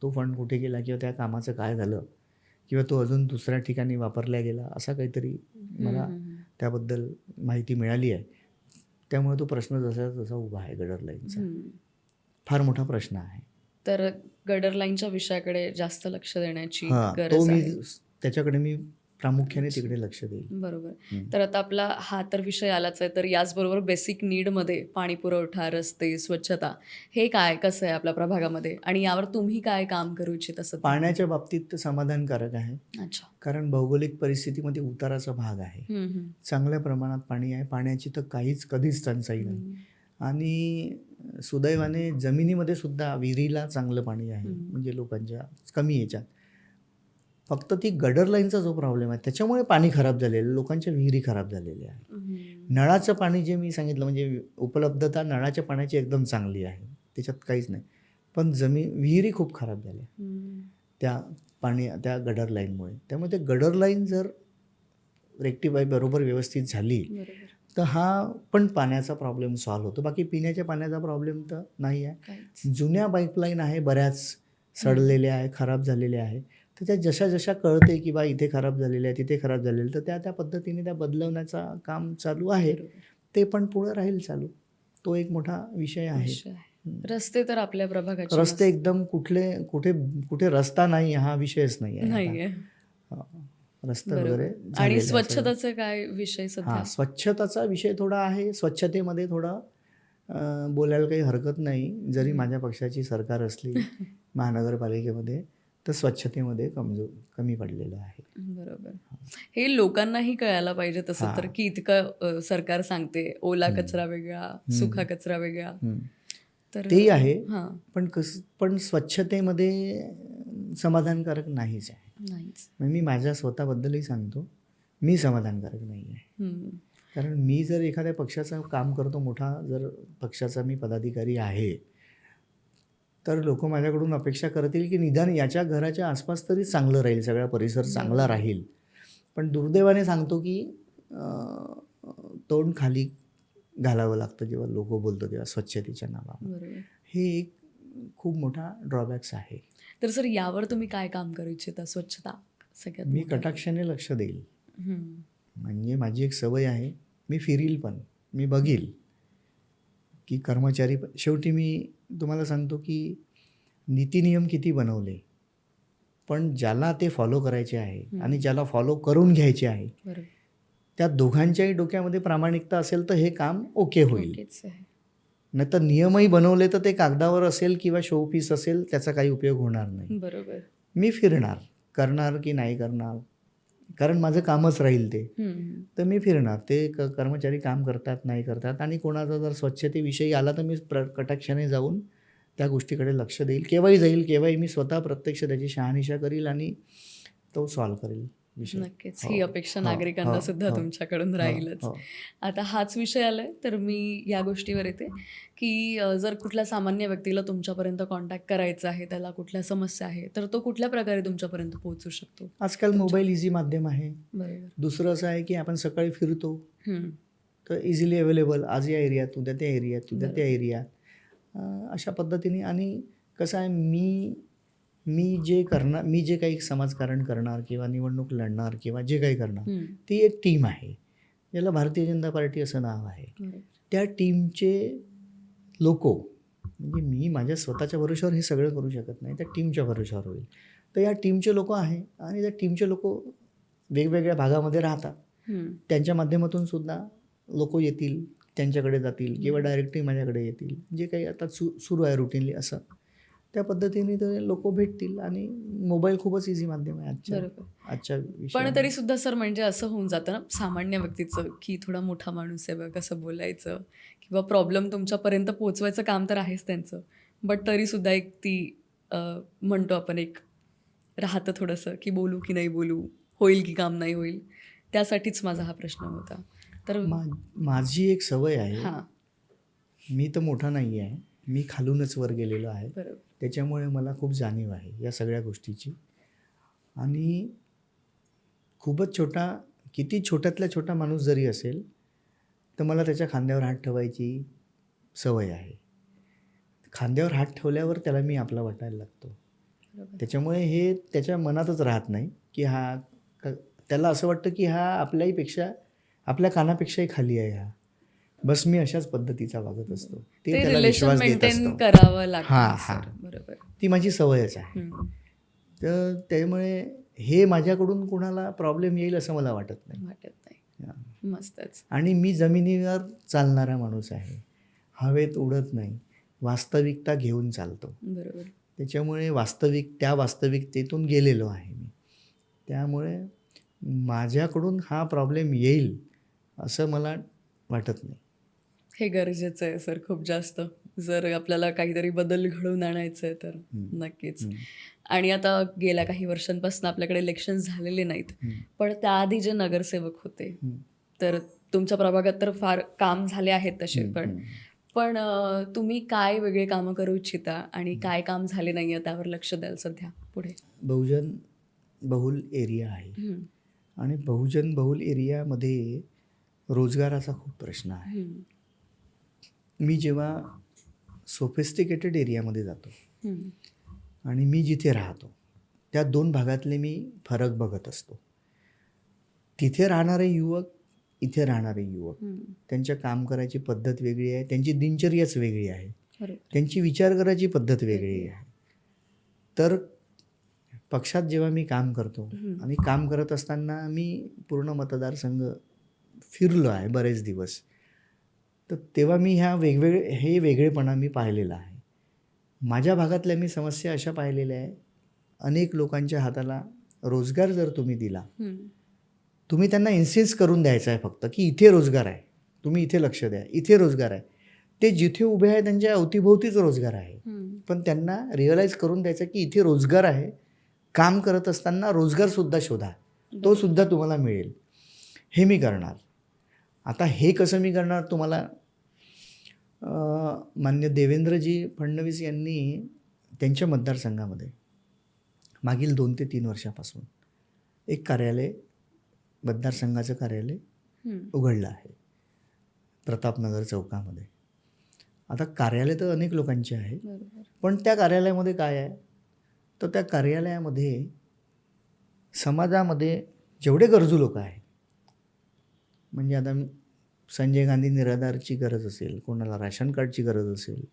तो फंड कुठे गेला किंवा त्या कामाचं काय झालं किंवा तो अजून दुसऱ्या ठिकाणी वापरला गेला असा काहीतरी मला त्याबद्दल माहिती मिळाली आहे. त्यामुळे तो प्रश्न जसा तसा उभा आहे गडर लाईनचा. फार मोठा प्रश्न आहे. तर गडर लाईनच्या विषयाकडे जास्त लक्ष देण्याची हां, तो गरज मी आहे. त्याच्याकडे मी प्रामुख्याने तिकडे लक्ष देईल. बरोबर. तर आता आपला हा तर विषय आलाच आहे, तर याचबरोबर बेसिक नीडमध्ये पाणी पुरवठा, रस्ते, स्वच्छता हे काय कसं आहे आपल्या प्रभागामध्ये आणि यावर तुम्ही काय काम करू इच्छित असं? पाण्याच्या बाबतीत तर समाधानकारक आहे. अच्छा. कारण भौगोलिक परिस्थितीमध्ये उताराचा भाग आहे. चांगल्या प्रमाणात पाणी आहे. पाण्याची तर कधीच टंचाई नाही. आणि सुदैवाने जमिनीमध्ये सुद्धा विहिरीला चांगलं पाणी आहे. म्हणजे लोकांच्या कमी याच्यात. फक्त ती गडर लाईनचा जो प्रॉब्लेम आहे त्याच्यामुळे पाणी खराब झालेलं, लोकांच्या विहिरी खराब झालेल्या आहे. नळाचं पाणी जे मी सांगितलं म्हणजे उपलब्धता नळाच्या पाण्याची एकदम चांगली आहे, त्याच्यात काहीच नाही. पण विहिरी खूप खराब झाल्या त्या गडर लाईनमुळे. त्यामुळे ते गडर लाईन जर रेक्टिफाय बरोबर व्यवस्थित झाली तर हा पण पाण्याचा प्रॉब्लेम सॉल्व्ह होतो. बाकी पिण्याच्या पाण्याचा प्रॉब्लेम तर नाही आहे. जुन्या पाईपलाईन आहे, बऱ्याच सडलेल्या आहे, खराब झालेल्या आहे. तर त्या जशा कळते की बा इथे खराब झालेलं आहे, तिथे खराब झालेलं, तर त्या पद्धतीने त्या बदलवण्याचं काम चालू आहे. ते पण पुढं राहील चालू. तो एक मोठा विषय आहे. रस्ते तर आपल्या प्रभागाचे रस्ते एकदम कुठे रस्ता नाही हा विषयच नाही आहे. रस्ते वगैरे आणि स्वच्छताचा काय विषय सध्या? स्वच्छताचा विषय थोडा आहे. स्वच्छतेमध्ये थोडा बोलायला काही हरकत नाही. जरी माझ्या पक्षाची सरकार असली महानगरपालिकेमध्ये तर स्वच्छतेमध्ये कमी पडलेलं आहे. बरोबर. हे लोकांनाही कळायला पाहिजे तसं तर की इतकं सरकार सांगते ओला कचरा वेगळा, सुका कचरा वेगळा. तर तेही आहे. पण स्वच्छतेमध्ये समाधानकारक नाहीच आहे. मी माझ्या स्वतःबद्दलही सांगतो, मी समाधानकारक नाही आहे. कारण मी जर एखाद्या पक्षाचं काम करतो, मोठा जर पक्षाचा मी पदाधिकारी आहे, तर लोक माझ्याकडून अपेक्षा करतील की निदान याच्या घराच्या आसपास तरी चांगलं राहील, सगळा परिसर चांगला राहील. पण दुर्दैवाने सांगतो की तोंड खाली घालावं लागतं जेव्हा लोक बोलतो तेव्हा स्वच्छतेच्या नावावर. हे एक खूप मोठा ड्रॉबॅक्स आहे. तर सर यावर तुम्ही काय काम करू इच्छिता? स्वच्छता सगळ्यात मी कटाक्षाने लक्ष देईल. म्हणजे माझी एक सवय आहे, मी फिरील पण, मी बघील की कर्मचारी शेवटी मी तुम्हाला सांगतो की नीतिनियम किती बनवले, पण ज्याला ते फॉलो करायचे आहे आणि ज्याला फॉलो करून घ्यायचे आहे त्या दोघांच्याही डोक्यामध्ये प्रामाणिकता असेल तर हे काम ओके होईल. नाही तर नियमही बनवले तर ते कागदावर असेल किंवा शोपीस असेल, त्याचा काही उपयोग होणार नाही. बरोबर. मी फिरणार, करणार की नाही करणार, कारण माझं कामच राहील ते. तर मी फिरणार. ते कर्मचारी काम करतात नाही करतात आणि कोणाचा जर स्वच्छतेविषयी आला तर मी कटाक्षाने जाऊन त्या गोष्टीकडे लक्ष देईल. केव्हाही जाईल, केव्हाही मी स्वतः प्रत्यक्ष त्याची शहानिशा करील आणि तो सॉल्व्ह करेल विषय. नक्कीच ही अपेक्षा नागरिकांना सुद्धा तुमच्याकडून राहीलच. आता हाच विषय आलाय तर मी या गोष्टीवर येते की जर कुठल्या सामान्य व्यक्तीला तुमच्यापर्यंत कॉन्टॅक्ट करायचा आहे, त्याला कुठल्या समस्या आहे, तर तो कुठल्या प्रकारे तुमच्यापर्यंत पोहोचू शकतो? आजकाल मोबाईल इझी माध्यम आहे. बरोबर. दुसरं असं आहे की आपण सकाळी फिरतो तर इझिली अवेलेबल, आज या एरियात, उद्या त्या एरियात, उद्या त्या एरियात, अशा पद्धतीने. आणि कसं आहे, मी जे काही समाजकारण करणार किंवा निवडणूक लढणार किंवा जे काही करणार, ती एक टीम आहे, ज्याला भारतीय जनता पार्टी असं नाव आहे. त्या टीमचे लोक, म्हणजे मी माझ्या स्वतःच्या भरोश्यावर हे सगळं करू शकत नाही, त्या टीमच्या भरोश्यावर होईल. तर या टीमचे लोक आहे आणि त्या टीमचे लोक वेगवेगळ्या भागामध्ये राहतात. त्यांच्या माध्यमातून सुद्धा लोक येतील, त्यांच्याकडे जातील किंवा डायरेक्टली माझ्याकडे येतील. जे काही आता सुरू आहे रुटीनली असं, त्या पद्धतीने ते लोक भेटतील. आणि मोबाईल खूपच इझी माध्यम आहे आजच्या पण तरी सुद्धा सर म्हणजे असं होऊन जातं ना सामान्य व्यक्तीचं की थोडा मोठा माणूस आहे बघ, कसं बोलायचं किंवा प्रॉब्लेम तुमच्यापर्यंत पोहोचवायचं काम तर आहेच त्यांचं, बट तरी सुद्धा एक ती म्हणतो आपण एक राहतं थोडंसं की बोलू की नाही बोलू, होईल की काम नाही होईल. त्यासाठीच माझा हा प्रश्न होता. तर माझी एक सवय आहे, हां, मी तर मोठा नाही आहे, मी खालूनच वर गेलेलो आहे. बरोबर. त्याच्यामुळे मला खूप जाणीव आहे या सगळ्या गोष्टीची. आणि खूपच छोटा, किती छोट्यातला छोटा माणूस जरी असेल तर मला त्याच्या खांद्यावर हात ठेवायची सवय आहे. खांद्यावर हात ठेवल्यावर त्याला मी आपला वाटायला लागतो. बरोबर. त्याच्यामुळे हे त्याच्या मनातच राहत नाही की त्याला असं वाटतं की हा आपल्याहीपेक्षा, आपल्या कानापेक्षाही खाली आहे हा. बस मी अशाच पद्धतीचा वागत असतो. ते ते त्याला रिलेशन विश्वास देत मेंटेन असतो. करावं लागतं हां, ना हां. सर. बरोबर. ती माझी सवयच आहे. हं, तर त्यामुळे हे माझ्याकडून कोणाला प्रॉब्लेम येईल असं मला वाटत नाही. वाटत नाही. हां. मस्तच. आणि मी जमिनीवर चालणारा माणूस आहे. हवेत उडत नाही. वास्तविकता घेऊन चालतो. बरोबर. त्याच्यामुळे त्या वास्तविकतेतून गेलेलो आहे मी. त्यामुळे माझ्याकडून हा प्रॉब्लेम येईल असं मला वाटत नाही. हे गरजेचं आहे सर खूप जास्त. जर आपल्याला काहीतरी बदल घडवून आणायचं आहे तर हं. नक्कीच. हं. आणि आता गेल्या काही वर्षांपासून आपल्याकडे इलेक्शन झालेले नाहीत. हं. पण त्याआधी जे नगरसेवक होते, हं. तर तुमच्या प्रभागात तर फार काम झाले आहेत तसे हं. पण. हं. पण तुम्ही काय वेगळे कामं करू इच्छिता आणि काय काम झाले नाही आहे त्यावर लक्ष द्याल सध्या पुढे? बहुजन बहुल एरिया आहे हं, आणि बहुजन बहुल एरियामध्ये रोजगाराचा खूप प्रश्न आहे. हं, मी जेव्हा सोफिस्टिकेटेड एरियामध्ये जातो हं, आणि मी जिथे राहतो त्या 2 भागातले मी फरक बघत असतो. तिथे राहणारे युवक, इथे राहणारे युवक, हं. त्यांच्या काम करायची पद्धत वेगळी आहे, त्यांची दिनचर्याच वेगळी आहे, बरोबर. त्यांची विचार करायची पद्धत वेगळी आहे. तर पक्षात जेव्हा मी काम करतो हं. आणि काम करत असताना मी पूर्ण मतदारसंघ फिरलो आहे बरेच दिवस. तर तेव्हा मी हे वेगळेपणा मी पाहिलेला आहे. माझ्या भागातल्या मी समस्या अशा पाहिलेल्या आहे, अनेक लोकांच्या हाताला रोजगार जर तुम्ही दिला, हं, तुम्ही त्यांना इन्सिस्ट करून द्यायचं आहे फक्त की इथे रोजगार आहे, तुम्ही इथे लक्ष द्या, इथे रोजगार आहे. ते जिथे उभे आहे त्यांच्या अवतीभोवतीच रोजगार आहे. हं. पण त्यांना रिअलाईज करून द्यायचं की इथे रोजगार आहे. काम करत असताना रोजगारसुद्धा शोधा, तो सुद्धा तुम्हाला मिळेल. हे मी करणार. आता हे कसं मी करणार तुम्हाला माननीय देवेंद्रजी फडणवीस यांनी त्यांच्या मतदारसंघामध्ये मागील 2 ते 3 वर्षापासून एक कार्यालय, मतदारसंघाचं कार्यालय हं. उघडलं आहे प्रतापनगर चौकामध्ये. आता कार्यालय तर अनेक लोकांचे आहे, बरोबर. पण त्या कार्यालयामध्ये काय आहे, तर त्या कार्यालयामध्ये समाजामध्ये जेवढे गरजू लोक आहेत, म्हणजे आता संजय गांधी निराधारची गरज असेल, कोणाला राशन कार्डची गरज असेल,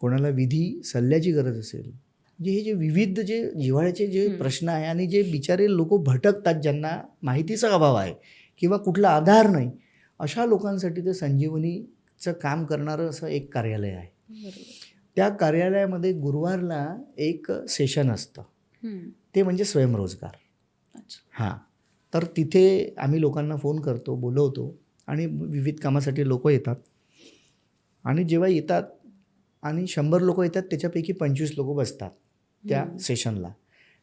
कोणाला विधी सल्ल्याची गरज असेल, म्हणजे हे जे विविध जे जिव्हाळ्याचे जे प्रश्न आहे आणि जे बिचारे लोक भटकतात, ज्यांना माहितीचा अभाव आहे किंवा कुठला आधार नाही, अशा लोकांसाठी ते संजीवनीचं काम करणारं असं एक कार्यालय आहे. बरोबर. त्या कार्यालयामध्ये गुरुवारला एक सेशन असतं, हं. ते म्हणजे स्वयंरोजगार. अच्छा. हां, तर तिथे आम्ही लोकांना फोन करतो, बोलवतो आणि विविध कामासाठी लोक येतात. आणि जेव्हा येतात आणि 100 लोक येतात, त्याच्यापैकी 25 लोक बसतात त्या सेशनला.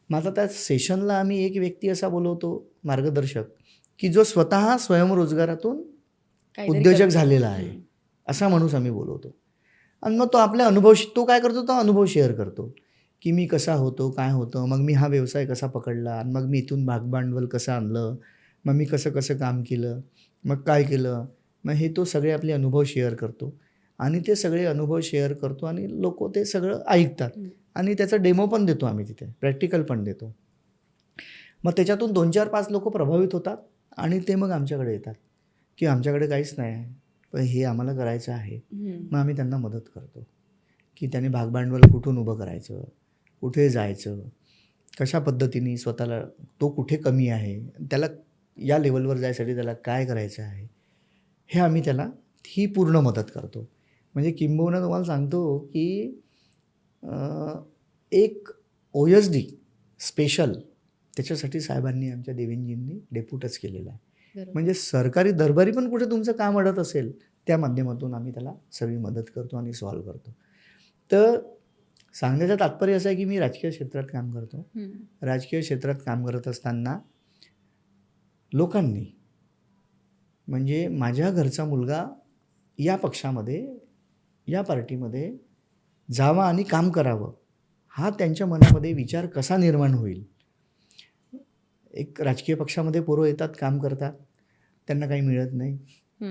मग आता त्या सेशनला आम्ही एक व्यक्ती असा बोलवतो, मार्गदर्शक, की जो स्वतः स्वयंरोजगारातून काहीतरी उद्योजक करतो. झालेला आहे, असा माणूस आम्ही बोलवतो. आणि मग तो आपले अनुभव, तो काय करतो, तो अनुभव शेअर करतो, की मी कसा होतो, काय होतं, मग मी हा व्यवसाय कसा पकडला, आणि मग मी इथून भागभांडवल कसं आणलं, मग मी कसं कसं काम केलं, मग काय केलं. मग हे तो सगळे आपले अनुभव शेअर करतो आणि ते सगळे अनुभव शेअर करतो आणि लोक ते सगळं ऐकतात आणि त्याचा डेमो पण देतो आम्ही तिथे, प्रॅक्टिकल पण देतो. मग त्याच्यातून 2-4-5 लोक प्रभावित होतात आणि ते मग आमच्याकडे येतात की आमच्याकडे काहीच नाही आहे, पण हे आम्हाला करायचं आहे. मग आम्ही त्यांना मदत करतो की त्याने भागभांडवल कुठून उभं करायचं, कुठे जायचं, कशा पद्धतीने स्वतःला, तो कुठे कमी आहे, त्याला या लेवलवर जायसाठी त्याला काय करायचं आहे, हे आम्ही त्याला ही पूर्ण मदत करतो. म्हणजे किंबहुना तुम्हाला सांगतो की एक OSD स्पेशल त्याच्यासाठी साहेबांनी, आमच्या देवेंजींनी डेप्युटच केलेलं आहे. बरोबर. म्हणजे सरकारी दरबारी पण कुठे तुमचं काम अडत असेल, त्या माध्यमातून आम्ही त्याला सगळी मदत करतो आणि सॉल्व्ह करतो. तर सांगण्याचं तात्पर्य असं आहे की मी राजकीय क्षेत्रात काम करतो. हं. राजकीय क्षेत्रात काम करत असताना लोकांनी, म्हणजे माझ्या घरचा मुलगा या पक्षामध्ये, या पार्टीमध्ये जावा आणि काम करावं, हा त्यांच्या मनामध्ये विचार कसा निर्माण होईल. एक राजकीय पक्षामध्ये पोरं येतात, काम करतात, त्यांना काही मिळत नाही,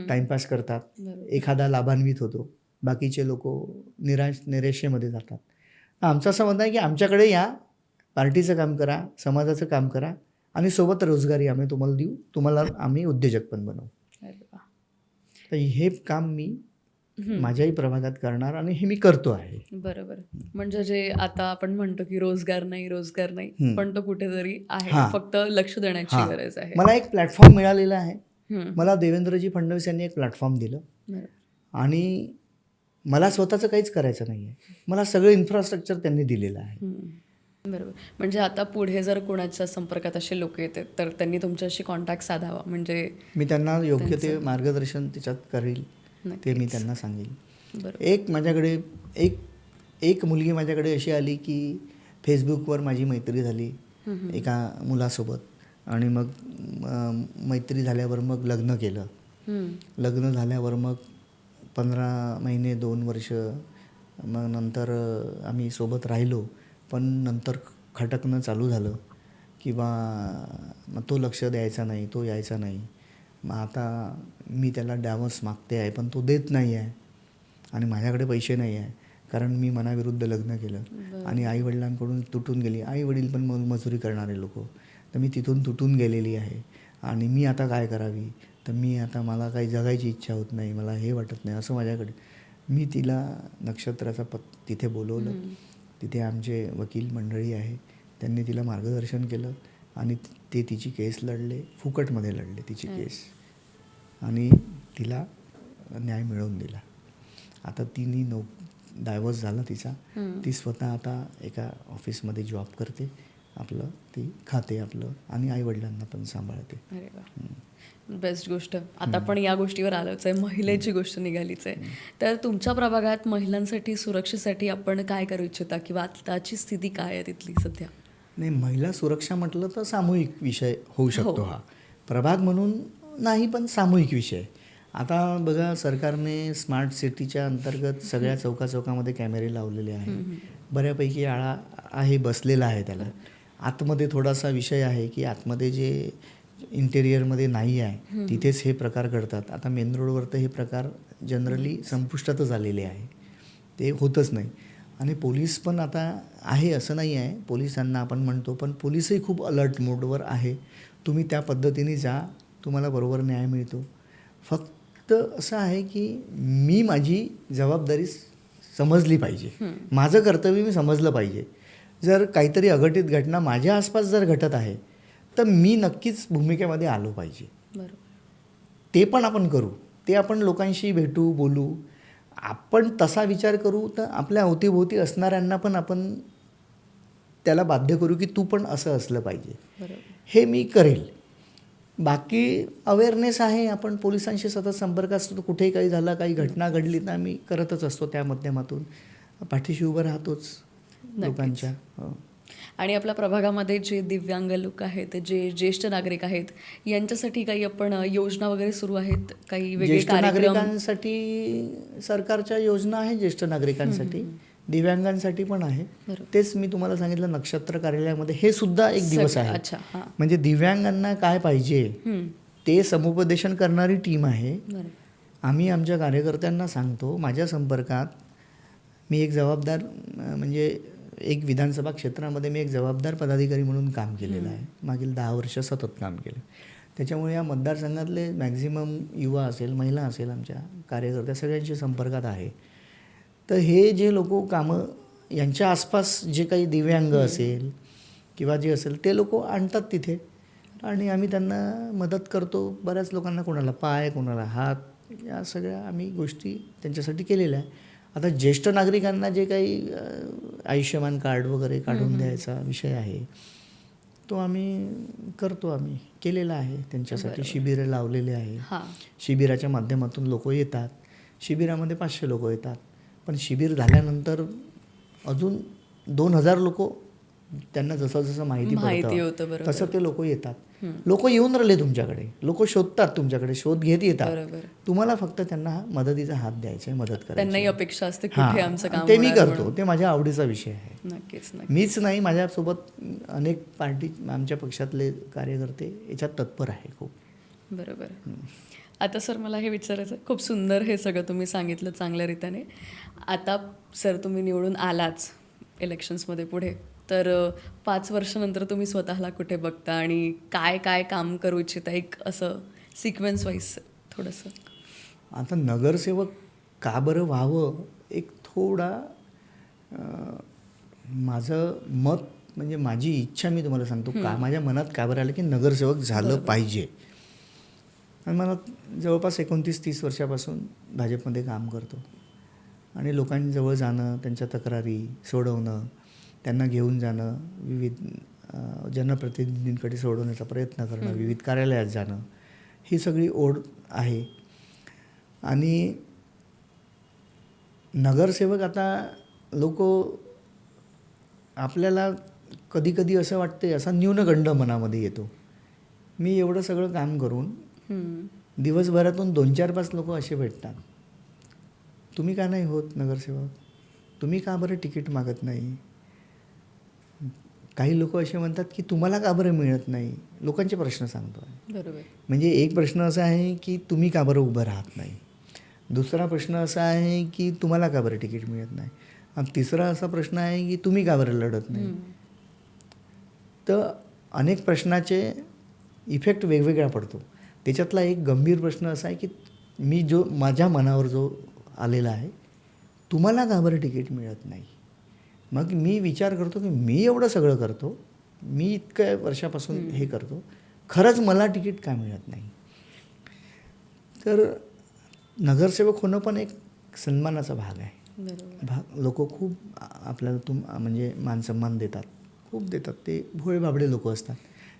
टाईमपास करतात, एखादा लाभान्वित होतो, बाकीचे लोक निराशेमध्ये जातात. आमचं असं म्हणणं आहे की आमच्याकडे या, पार्टीचं काम करा, समाजाचं काम करा आणि सोबत रोजगारी आम्ही तुम्हाला देऊ, तुम्हाला आम्ही उद्योजक पण बनवू. तर हे काम मी माझ्याही प्रभागात करणार आणि हे मी करतो आहे. बरोबर. म्हणजे जे आता आपण म्हणतो की रोजगार नाही, पण तो कुठेतरी आहे, हां. फक्त लक्ष देण्याची हां. गरज आहे. मला एक प्लॅटफॉर्म मिळालेला आहे. हम्म. मला देवेंद्रजी फडणवीस यांनी एक प्लॅटफॉर्म दिलं बरोबर. आणि मला स्वतःचं काहीच करायचं नाही आहे. मला सगळं इन्फ्रास्ट्रक्चर त्यांनी दिलेलं आहे. बरोबर. म्हणजे आता पुढे जर कोणाच्या संपर्कात असे लोक येतात तर त्यांनी तुमच्याशी कॉन्टॅक्ट साधावा, म्हणजे मी त्यांना योग्य ते त्यांचं- मार्गदर्शन त्याच्यात करेल, ते मी नक्कीच. त्यांना सांगेल. बरोबर. एक माझ्याकडे एक मुलगी माझ्याकडे अशी आली की फेसबुकवर माझी मैत्री झाली एका मुलासोबत आणि मग मैत्री झाल्यावर मग लग्न केलं. लग्न झाल्यावर मग 15 महिने 2 वर्ष मग नंतर आम्ही सोबत राहिलो, पण नंतर खटकणं चालू झालं किंवा मग तो लक्ष द्यायचा नाही, तो यायचा नाही. मग आता मी त्याला डायव्हर्स मागते आहे, पण तो देत नाही आहे आणि माझ्याकडे पैसे नाही आहे, कारण मी मनाविरुद्ध लग्न केलं आणि आईवडिलांकडून तुटून गेली. आईवडील पण मजुरी करणारे लोक, तर मी तिथून तुटून गेलेली आहे आणि मी आता काय करावी. तर मला काही जगायची इच्छा होत नाही, मला हे वाटत नाही असं माझ्याकडे. मी तिला नक्षत्राचा तिथे बोलवलं. तिथे आमचे वकील मंडळी आहे, त्यांनी तिला मार्गदर्शन केलं आणि ते तिची केस लढले, फुकटमध्ये लढले तिची केस आणि तिला न्याय मिळवून दिला. आता तिने डायव्हर्स झाला तिचा. ती स्वतः आता एका ऑफिसमध्ये जॉब करते, आपलं ती खाते आपलं आणि आईवडिलांना पण सांभाळते. अरे वा, बेस्ट गोष्ट. आता पण या गोष्टीवर आलोच आहे, महिलेची गोष्ट निघालीच आहे. तर तुमच्या प्रभागात महिलांसाठी सुरक्षेसाठी आपण काय करू इच्छिता किंवा आताची स्थिती काय आहे तिथली सध्या? नाही, महिला सुरक्षा म्हटलं तर सामूहिक विषय होऊ शकतो हा. प्रभाग म्हणून नाही, पण सामूहिक विषय. आता बघा, सरकारने स्मार्ट सिटीच्या अंतर्गत सगळ्या चौकाचौकामध्ये कॅमेरे लावलेले आहे. बऱ्यापैकी आळा आहे, बसलेला आहे त्याला. आतमध्ये थोडासा विषय आहे की आतमध्ये जे इंटेरियरमध्ये नाही आहे तिथेच हे प्रकार घडतात. आता मेन रोडवर तर हे प्रकार जनरली संपुष्टातच आलेले आहे, ते होतच नाही. आणि पोलीस पण आता आहे असं नाही आहे, पोलिसांना आपण म्हणतो, पण पोलीसही खूप अलर्ट मोडवर आहे. तुम्ही त्या पद्धतीने जा, तुम्हाला बरोबर न्याय मिळतो. फक्त असं आहे की मी माझी जबाबदारी समजली पाहिजे, माझं कर्तव्य मी समजलं पाहिजे. जर काहीतरी अघटित घटना माझ्या आसपास जर घटत आहे तर मी नक्कीच भूमिकेमध्ये आलो पाहिजे. बरोबर. ते पण आपण करू, ते आपण लोकांशी भेटू, बोलू. आपण तसा विचार करू तर आपल्या अवतीभोवती असणाऱ्यांना पण आपण त्याला बाध्य करू की तू पण असं असलं पाहिजे. बरोबर. हे मी करेल. बाकी अवेअरनेस आहे, आपण पोलिसांशी सतत संपर्क असतो. कुठेही काही झालं, काही घटना घडली तर आम्ही करतच असतो, त्या माध्यमातून पाठीशी उभं राहतोच लोकांच्या. आणि आपल्या प्रभागामध्ये जे दिव्यांग लोक आहेत, जे ज्येष्ठ नागरिक आहेत, यांच्यासाठी काही आपण योजना वगैरे सुरू आहेत, काही वेगळे ज्येष्ठ कार्यक्रम? नागरिकांसाठी सरकारच्या योजना आहे, ज्येष्ठ नागरिकांसाठी, दिव्यांगांसाठी पण आहे. बरोबर. तेच मी तुम्हाला सांगितलं, नक्षत्र कार्यालयामध्ये हे सुद्धा एक दिवस आहे. अच्छा, हां. म्हणजे दिव्यांगांना काय पाहिजे ते समुपदेशन करणारी टीम आहे. बरोबर. आम्ही आमच्या कार्यकर्त्यांना सांगतो. माझ्या संपर्कात मी एक जबाबदार, म्हणजे एक विधानसभा क्षेत्रामध्ये मी एक जबाबदार पदाधिकारी म्हणून काम केलेलं आहे. मागील 10 वर्ष सतत काम केलं. त्याच्यामुळे या मतदारसंघातले मॅक्झिमम युवा असेल, महिला असेल, आमच्या कार्यकर्त्या सगळ्यांशी संपर्कात आहे. तर हे जे लोक कामं, यांच्या आसपास जे काही दिव्यांग असेल किंवा जे असेल ते लोक आणतात तिथे आणि आम्ही त्यांना मदत करतो. बऱ्याच लोकांना, कोणाला पाय, कोणाला हात, या सगळ्या आम्ही गोष्टी त्यांच्यासाठी केलेल्या आहे. आता ज्येष्ठ नागरिकांना जे काही आयुष्यमान कार्ड वगैरे काढून द्यायचा विषय आहे तो आम्ही करतो, आम्ही केलेला आहे. त्यांच्यासाठी शिबिरं लावलेले आहे. शिबिराच्या माध्यमातून लोक येतात. शिबिरामध्ये 500 लोक येतात, पण शिबिर झाल्यानंतर अजून 2000 लोक, त्यांना जसं जसं माहिती होतं, पडतं तसं ते लोक येतात. लोक येऊन राहिले तुमच्याकडे, लोक शोधतात तुमच्याकडे, शोध घेत येतात. बरोबर. तुम्हाला फक्त त्यांना मदतीचा हात द्यायचा आहे, मदत करायची त्यांनाही आहे. अपेक्षा असते कुठे आमचं काम ते मी होणार करतो, म्हणून. ते माझ्या आवडीचा विषय आहे. नक्कीच. मीच नाही, माझ्यासोबत अनेक पार्टी, आमच्या पक्षातले कार्यकर्ते याच्यात तत्पर आहे खूप. बरोबर. आता सर मला हे विचारायचं आहे, खूप सुंदर हे सगळं तुम्ही सांगितलं चांगल्या रीतीने. आता सर तुम्ही निवडून आलाच इलेक्शन्समध्ये पुढे, तर 5 वर्षानंतर तुम्ही स्वतःला कुठे बघता आणि काय काय काम करू इच्छिता, एक असं सिक्वेन्स वाईज थोडंसं. आता नगरसेवक का बरं व्हावं, एक थोडा माझं मत म्हणजे माझी इच्छा मी तुम्हाला सांगतो, का माझ्या मनात का बरं आलं की नगरसेवक झालं पाहिजे. आणि मला जवळपास 29-30 वर्षापासून भाजपमध्ये काम करतो आणि लोकांजवळ जाणं, त्यांच्या तक्रारी सोडवणं, त्यांना घेऊन जाणं, विविध जनप्रतिनिधींकडे सोडवण्याचा प्रयत्न करणं, विविध कार्यालयात जाणं, ही सगळी ओढ आहे. आणि नगरसेवक आता लोक आपल्याला कधी कधी असं वाटते, असा न्यूनगंड मनामध्ये येतो, मी एवढं सगळं काम करून दिवसभरातून 2-4-5 लोक असे भेटतात, तुम्ही का नाही होत नगरसेवक, तुम्ही का बरं तिकीट मागत नाही. काही लोक असे म्हणतात की तुम्हाला का बरं मिळत नाही. लोकांचे प्रश्न सांगतो आहे. बरोबर. म्हणजे एक प्रश्न असा आहे की तुम्ही का बरं उभं राहत नाही, दुसरा प्रश्न असा आहे की तुम्हाला का बरं तिकीट मिळत नाही, आणि तिसरा असा प्रश्न आहे की तुम्ही का बरं लढत नाही. तर अनेक प्रश्नाचे इफेक्ट वेगवेगळा पडतो. त्याच्यातला एक गंभीर प्रश्न असा आहे की मी जो माझ्या मनावर जो आलेला आहे, तुम्हाला का बरं तिकीट मिळत नाही. मग मी विचार करतो की मी एवढं सगळं करतो, मी इतक्या वर्षापासून हे करतो, खरंच मला तिकीट का मिळत नाही. तर नगरसेवक होणं पण एक सन्मानाचा भाग आहे. लोक खूप आपल्याला म्हणजे मानसन्मान देतात, खूप देतात. ते भोळे बाबडे लोक असतात,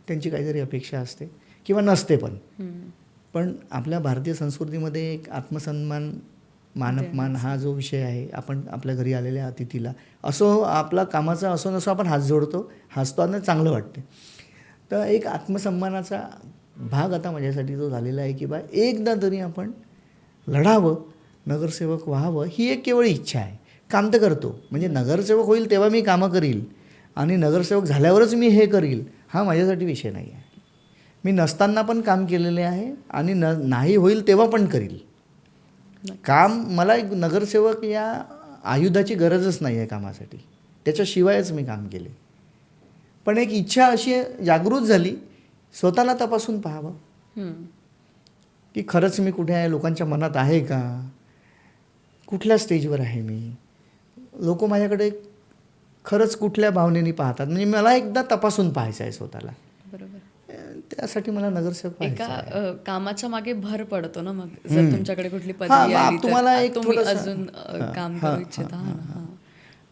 त्यांची काहीतरी अपेक्षा असते किंवा नसते पण आपल्या भारतीय संस्कृतीमध्ये एक आत्मसन्मान, मानपमान हा जो विषय आहे, आपण आपल्या घरी आलेल्या अतिथीला असो, आपला कामाचा असो नसो, आपण हात जोडतो, हसतो आणि चांगलं वाटते. तर एक आत्मसन्मानाचा भाग आता माझ्यासाठी जो झालेला आहे की बा एकदा तरी आपण लढावं, नगरसेवक व्हावं, ही एक केवळ इच्छा आहे. काम तर करतो, म्हणजे नगरसेवक होईल तेव्हा मी कामं करील आणि नगरसेवक झाल्यावरच मी हे करील, हा माझ्यासाठी विषय नाही आहे. मी नसताना पण काम केलेले आहे आणि नाही होईल तेव्हा पण करील काम. मला एक नगरसेवक या आयुधाची गरजच नाही आहे कामासाठी, त्याच्याशिवायच मी काम केले. पण एक इच्छा अशी जागृत झाली, स्वतःला तपासून पाहावं की खरंच मी कुठे आहे, लोकांच्या मनात आहे का, कुठल्या स्टेजवर आहे मी, लोक माझ्याकडे खरंच कुठल्या भावनेने पाहतात, म्हणजे मला एकदा तपासून पाहायचं आहे स्वतःला. बरोबर. त्यासाठी मला नगरसेवक एका कामाच्या मागे भर पडतो ना. मग जर तुमच्याकडे कुठली पदवी आली तर तुम्हाला एक तुम्ही थोडंसं अजून काम करू इच्छिता.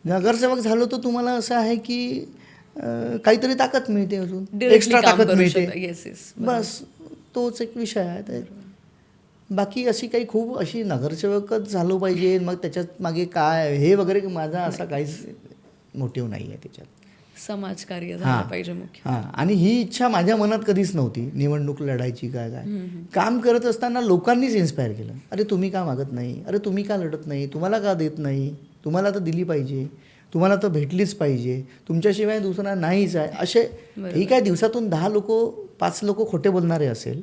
नगरसेवक झालो तर तुम्हाला असं आहे की काहीतरी ताकद मिळते, अजून Directly एक्स्ट्रा काम ताकद करू मिळते. शकता. Yes, yes. बस तोच एक विषय आहे. बाकी अशी काही खूप अशी नगरसेवकच झालो पाहिजे, मग त्याच्यात मागे काय हे वगैरे माझा असा काहीच मोटिव्ह नाही आहे त्याच्यात. समाजकार्य झालं पाहिजे मुख्य. आणि ही इच्छा माझ्या मनात कधीच नव्हती निवडणूक लढायची. काय काम करत असताना लोकांनीच इन्स्पायर केलं, अरे तुम्ही का मागत नाही, अरे तुम्ही का लढत नाही, तुम्हाला का देत नाही, तुम्हाला तर दिली पाहिजे, तुम्हाला तर भेटलीच पाहिजे, तुमच्याशिवाय दुसरा नाहीच आहे. असे ठीक आहे, दिवसातून 10 लोक 5 लोक खोटे बोलणारे असेल,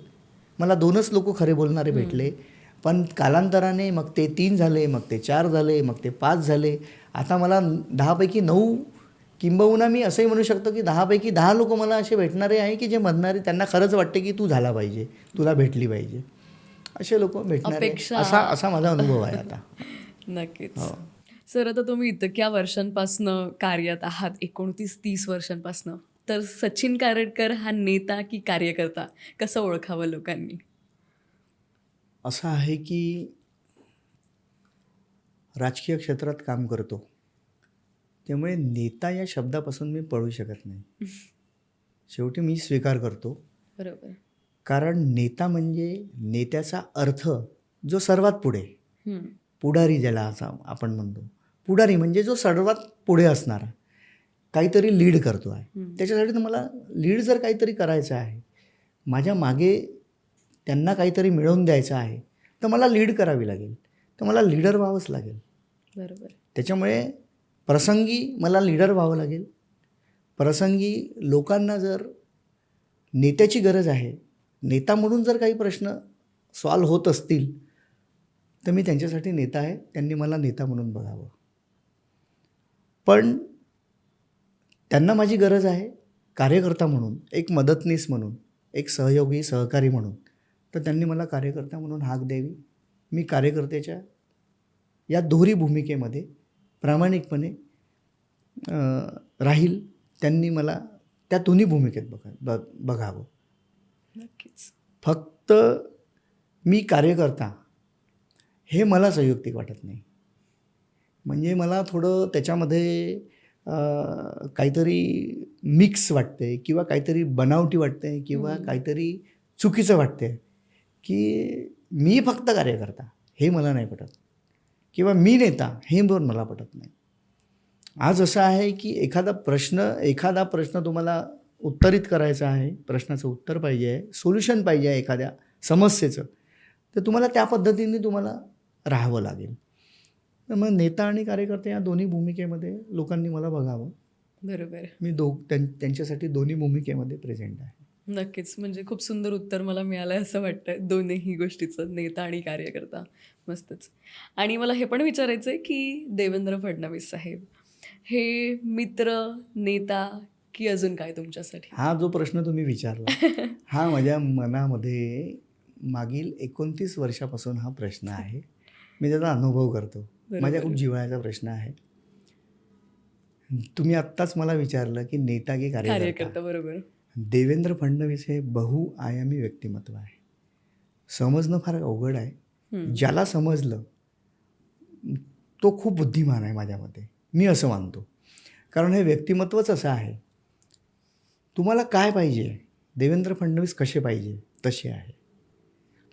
मला 2च लोक खरे बोलणारे भेटले. पण कालांतराने मग ते 3 झाले, मग ते 4 झाले, मग ते 5 झाले. आता मला 10 पैकी 9, किंबहुना मी असंही म्हणू शकतो की 10 पैकी 10 लोक मला असे भेटणारे आहे की जे म्हणणारे, त्यांना खरंच वाटते की तू झाला पाहिजे, तुला भेटली पाहिजे, असे लोक भेटणारे, असा माझा अनुभव आहे आता. नक्कीच. सर, आता तुम्ही इतक्या वर्षांपासनं कार्यरत आहात, 29-30 वर्षांपासनं, तर सचिन कारेटकर हा नेता की कार्यकर्ता कसं ओळखावं लोकांनी? असं आहे की राजकीय क्षेत्रात काम करतो, त्यामुळे नेता या शब्दापासून मी पळू शकत नाही. शेवटी मी स्वीकार करतो. बरोबर. कारण नेता म्हणजे नेत्याचा अर्थ जो सर्वात पुढे, पुढारी ज्याला असा आपण म्हणतो, पुढारी म्हणजे जो सर्वात पुढे असणारा, काहीतरी लीड करतो आहे. त्याच्यासाठी तर मला लीड जर काहीतरी करायचं आहे माझ्या मागे त्यांना काहीतरी मिळवून द्यायचं आहे, तर मला लीड करावी लागेल, तर मला लीडर व्हावंच लागेल. बरोबर. त्याच्यामुळे प्रसंगी मला लीडर व्हावं लागेल. प्रसंगी लोकांना जर नेत्याची गरज आहे, नेता म्हणून जर काही प्रश्न सॉल्व्ह होत असतील, तर मी त्यांच्यासाठी नेता आहे, त्यांनी मला नेता म्हणून बघावं. पण त्यांना माझी गरज आहे कार्यकर्ता म्हणून, एक मदतनीस म्हणून, एक सहयोगी सहकारी म्हणून, तर त्यांनी मला कार्यकर्ता म्हणून हाक द्यावी. मी कार्यकर्त्याच्या या दोन्ही भूमिकेमध्ये प्रामाणिकपणे राहील. त्यांनी मला त्या दोन्ही भूमिकेत बघावं. नक्कीच. फक्त मी कार्यकर्ता हे मला संयुक्तिक वाटत नाही. म्हणजे मला थोडं त्याच्यामध्ये काहीतरी मिक्स वाटते किंवा काहीतरी बनावटी वाटते किंवा काहीतरी चुकीचं वाटते की मी फक्त कार्यकर्ता हे मला नाही पटत किंवा मी नेता हे पण मला पटत नाही. आज असं आहे की एखादा प्रश्न तुम्हाला उत्तरित करायचा आहे, प्रश्नाचं उत्तर पाहिजे आहे, सोल्युशन पाहिजे आहे एखाद्या समस्येचं, तर तुम्हाला त्या पद्धतीने तुम्हाला राहावं लागेल. तर मग नेता आणि कार्यकर्ते या दोन्ही भूमिकेमध्ये लोकांनी मला बघावं. बरोबर. मी त्यांच्यासाठी दोन्ही भूमिकेमध्ये प्रेझेंट आहे. नक्कीच. म्हणजे खूप सुंदर उत्तर मला मिळालं आहे असं वाटतंय दोन्ही गोष्टीचं, नेता आणि कार्यकर्ता. मस्तच. आणि मला हे पण विचारायचं आहे की देवेंद्र फडणवीस साहेब हे मित्र, नेता की अजून काय तुमच्यासाठी? हा जो प्रश्न तुम्ही विचारला हा माझ्या मनामध्ये मागील 29 वर्षापासून हा प्रश्न आहे. मी त्याचा अनुभव करतो. माझ्या खूप जिव्हाळ्याचा प्रश्न आहे. तुम्ही आत्ताच मला विचारलं की नेता की कार्यकर्ता. कार्यकर्ता. बरोबर. देवेंद्र फडणवीस हे बहुआयामी व्यक्तिमत्व आहे. समजणं फार अवघड आहे. ज्याला समजलं तो खूप बुद्धिमान आहे माझ्या मते, मी असं मानतो. कारण हे व्यक्तिमत्वच असं आहे. तुम्हाला काय पाहिजे, देवेंद्र फडणवीस कसे पाहिजे तसे आहे.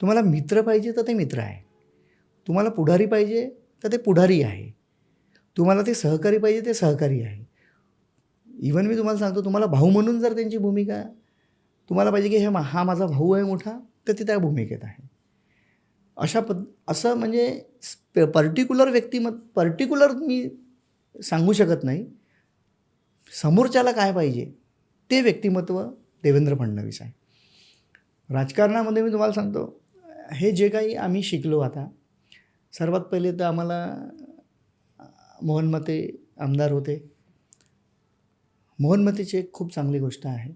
तुम्हाला मित्र पाहिजे तर ते मित्र आहे, तुम्हाला पुढारी पाहिजे तर ते पुढारी आहे, तुम्हाला ते सहकारी पाहिजे ते सहकारी आहे. इवन मी तुम्हाला सांगतो, तुम्हाला भाऊ म्हणून जर त्यांची भूमिका तुम्हाला पाहिजे की हा माझा भाऊ आहे मोठा, तर ते त्या भूमिकेत आहे. असं म्हणजे पर्टिक्युलर मी सांगू शकत नाही. समोरच्याला काय पाहिजे ते व्यक्तिमत्व देवेंद्र फडणवीस आहे. राजकारणामध्ये मी तुम्हाला सांगतो, हे जे काही आम्ही शिकलो आता, सर्वात पहिले तर आम्हाला मोहन मते आमदार होते. मोहन मतेची एक खूप चांगली गोष्ट आहे,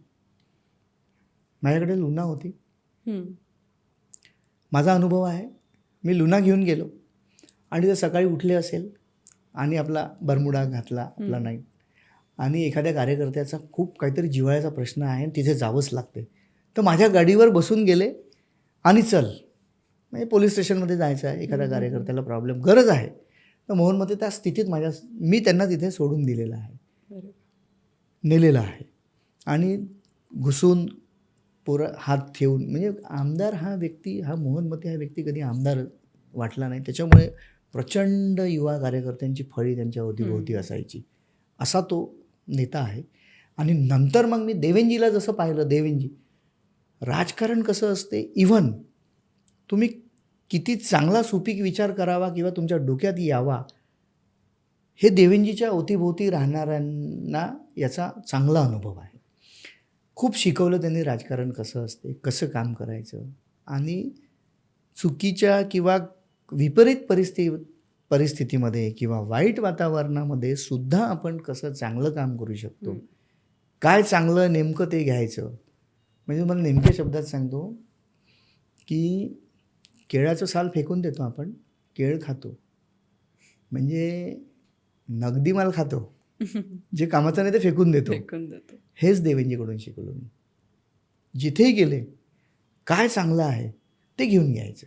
माझ्याकडे लुना होती. माझा अनुभव आहे, मी लुना घेऊन गेलो आणि ते सकाळी उठले असेल आणि आपला बरमुडा घातला आपला नाईट, आणि एखाद्या कार्यकर्त्याचा खूप काहीतरी जिव्हाळ्याचा प्रश्न आहे तिथे जावंच लागते, तर माझ्या गाडीवर बसून गेले आणि चल, म्हणजे पोलीस स्टेशनमध्ये जायचं आहे, एखाद्या कार्यकर्त्याला प्रॉब्लेम गरज आहे, तर मोहन मते त्या स्थितीत मी त्यांना तिथे सोडून दिलेलं आहे, नेलेलं आहे. आणि घुसून हात ठेवून, म्हणजे आमदार हा व्यक्ती, हा मोहन मते हा व्यक्ती कधी आमदार वाटला नाही. त्याच्यामुळे प्रचंड युवा कार्यकर्त्यांची फळी त्यांच्या अवतीभोवती असायची, असा तो नेता आहे. आणि नंतर मग मी देवेंजीला जसं पाहिलं, देवेंजी राजकारण कसं असते, इव्हन तुम्ही किती चांगला सुपीक विचार करावा किंवा तुमच्या डोक्यात यावा, हे देवेंजीच्या अवतीभोवती राहणाऱ्यांना याचा चांगला अनुभव आहे. खूप शिकवलं त्यांनी राजकारण कसं असते, कसं काम करायचं, आणि चुकीच्या किंवा विपरीत परिस्थितीमध्ये किंवा वाईट वातावरणामध्ये सुद्धा आपण कसं चांगलं काम करू शकतो, काय चांगलं नेमकं ते घ्यायचं. म्हणजे मला नेमक्या शब्दात सांगतो की केळाचं साल फेकून देतो आपण, केळ खातो, म्हणजे नगदी माल खातो, जे कामाचं नाही ते फेकून देतो. हेच देवेंजीकडून शिकलो मी. जिथेही गेले काय चांगलं आहे ते घेऊन घ्यायचं,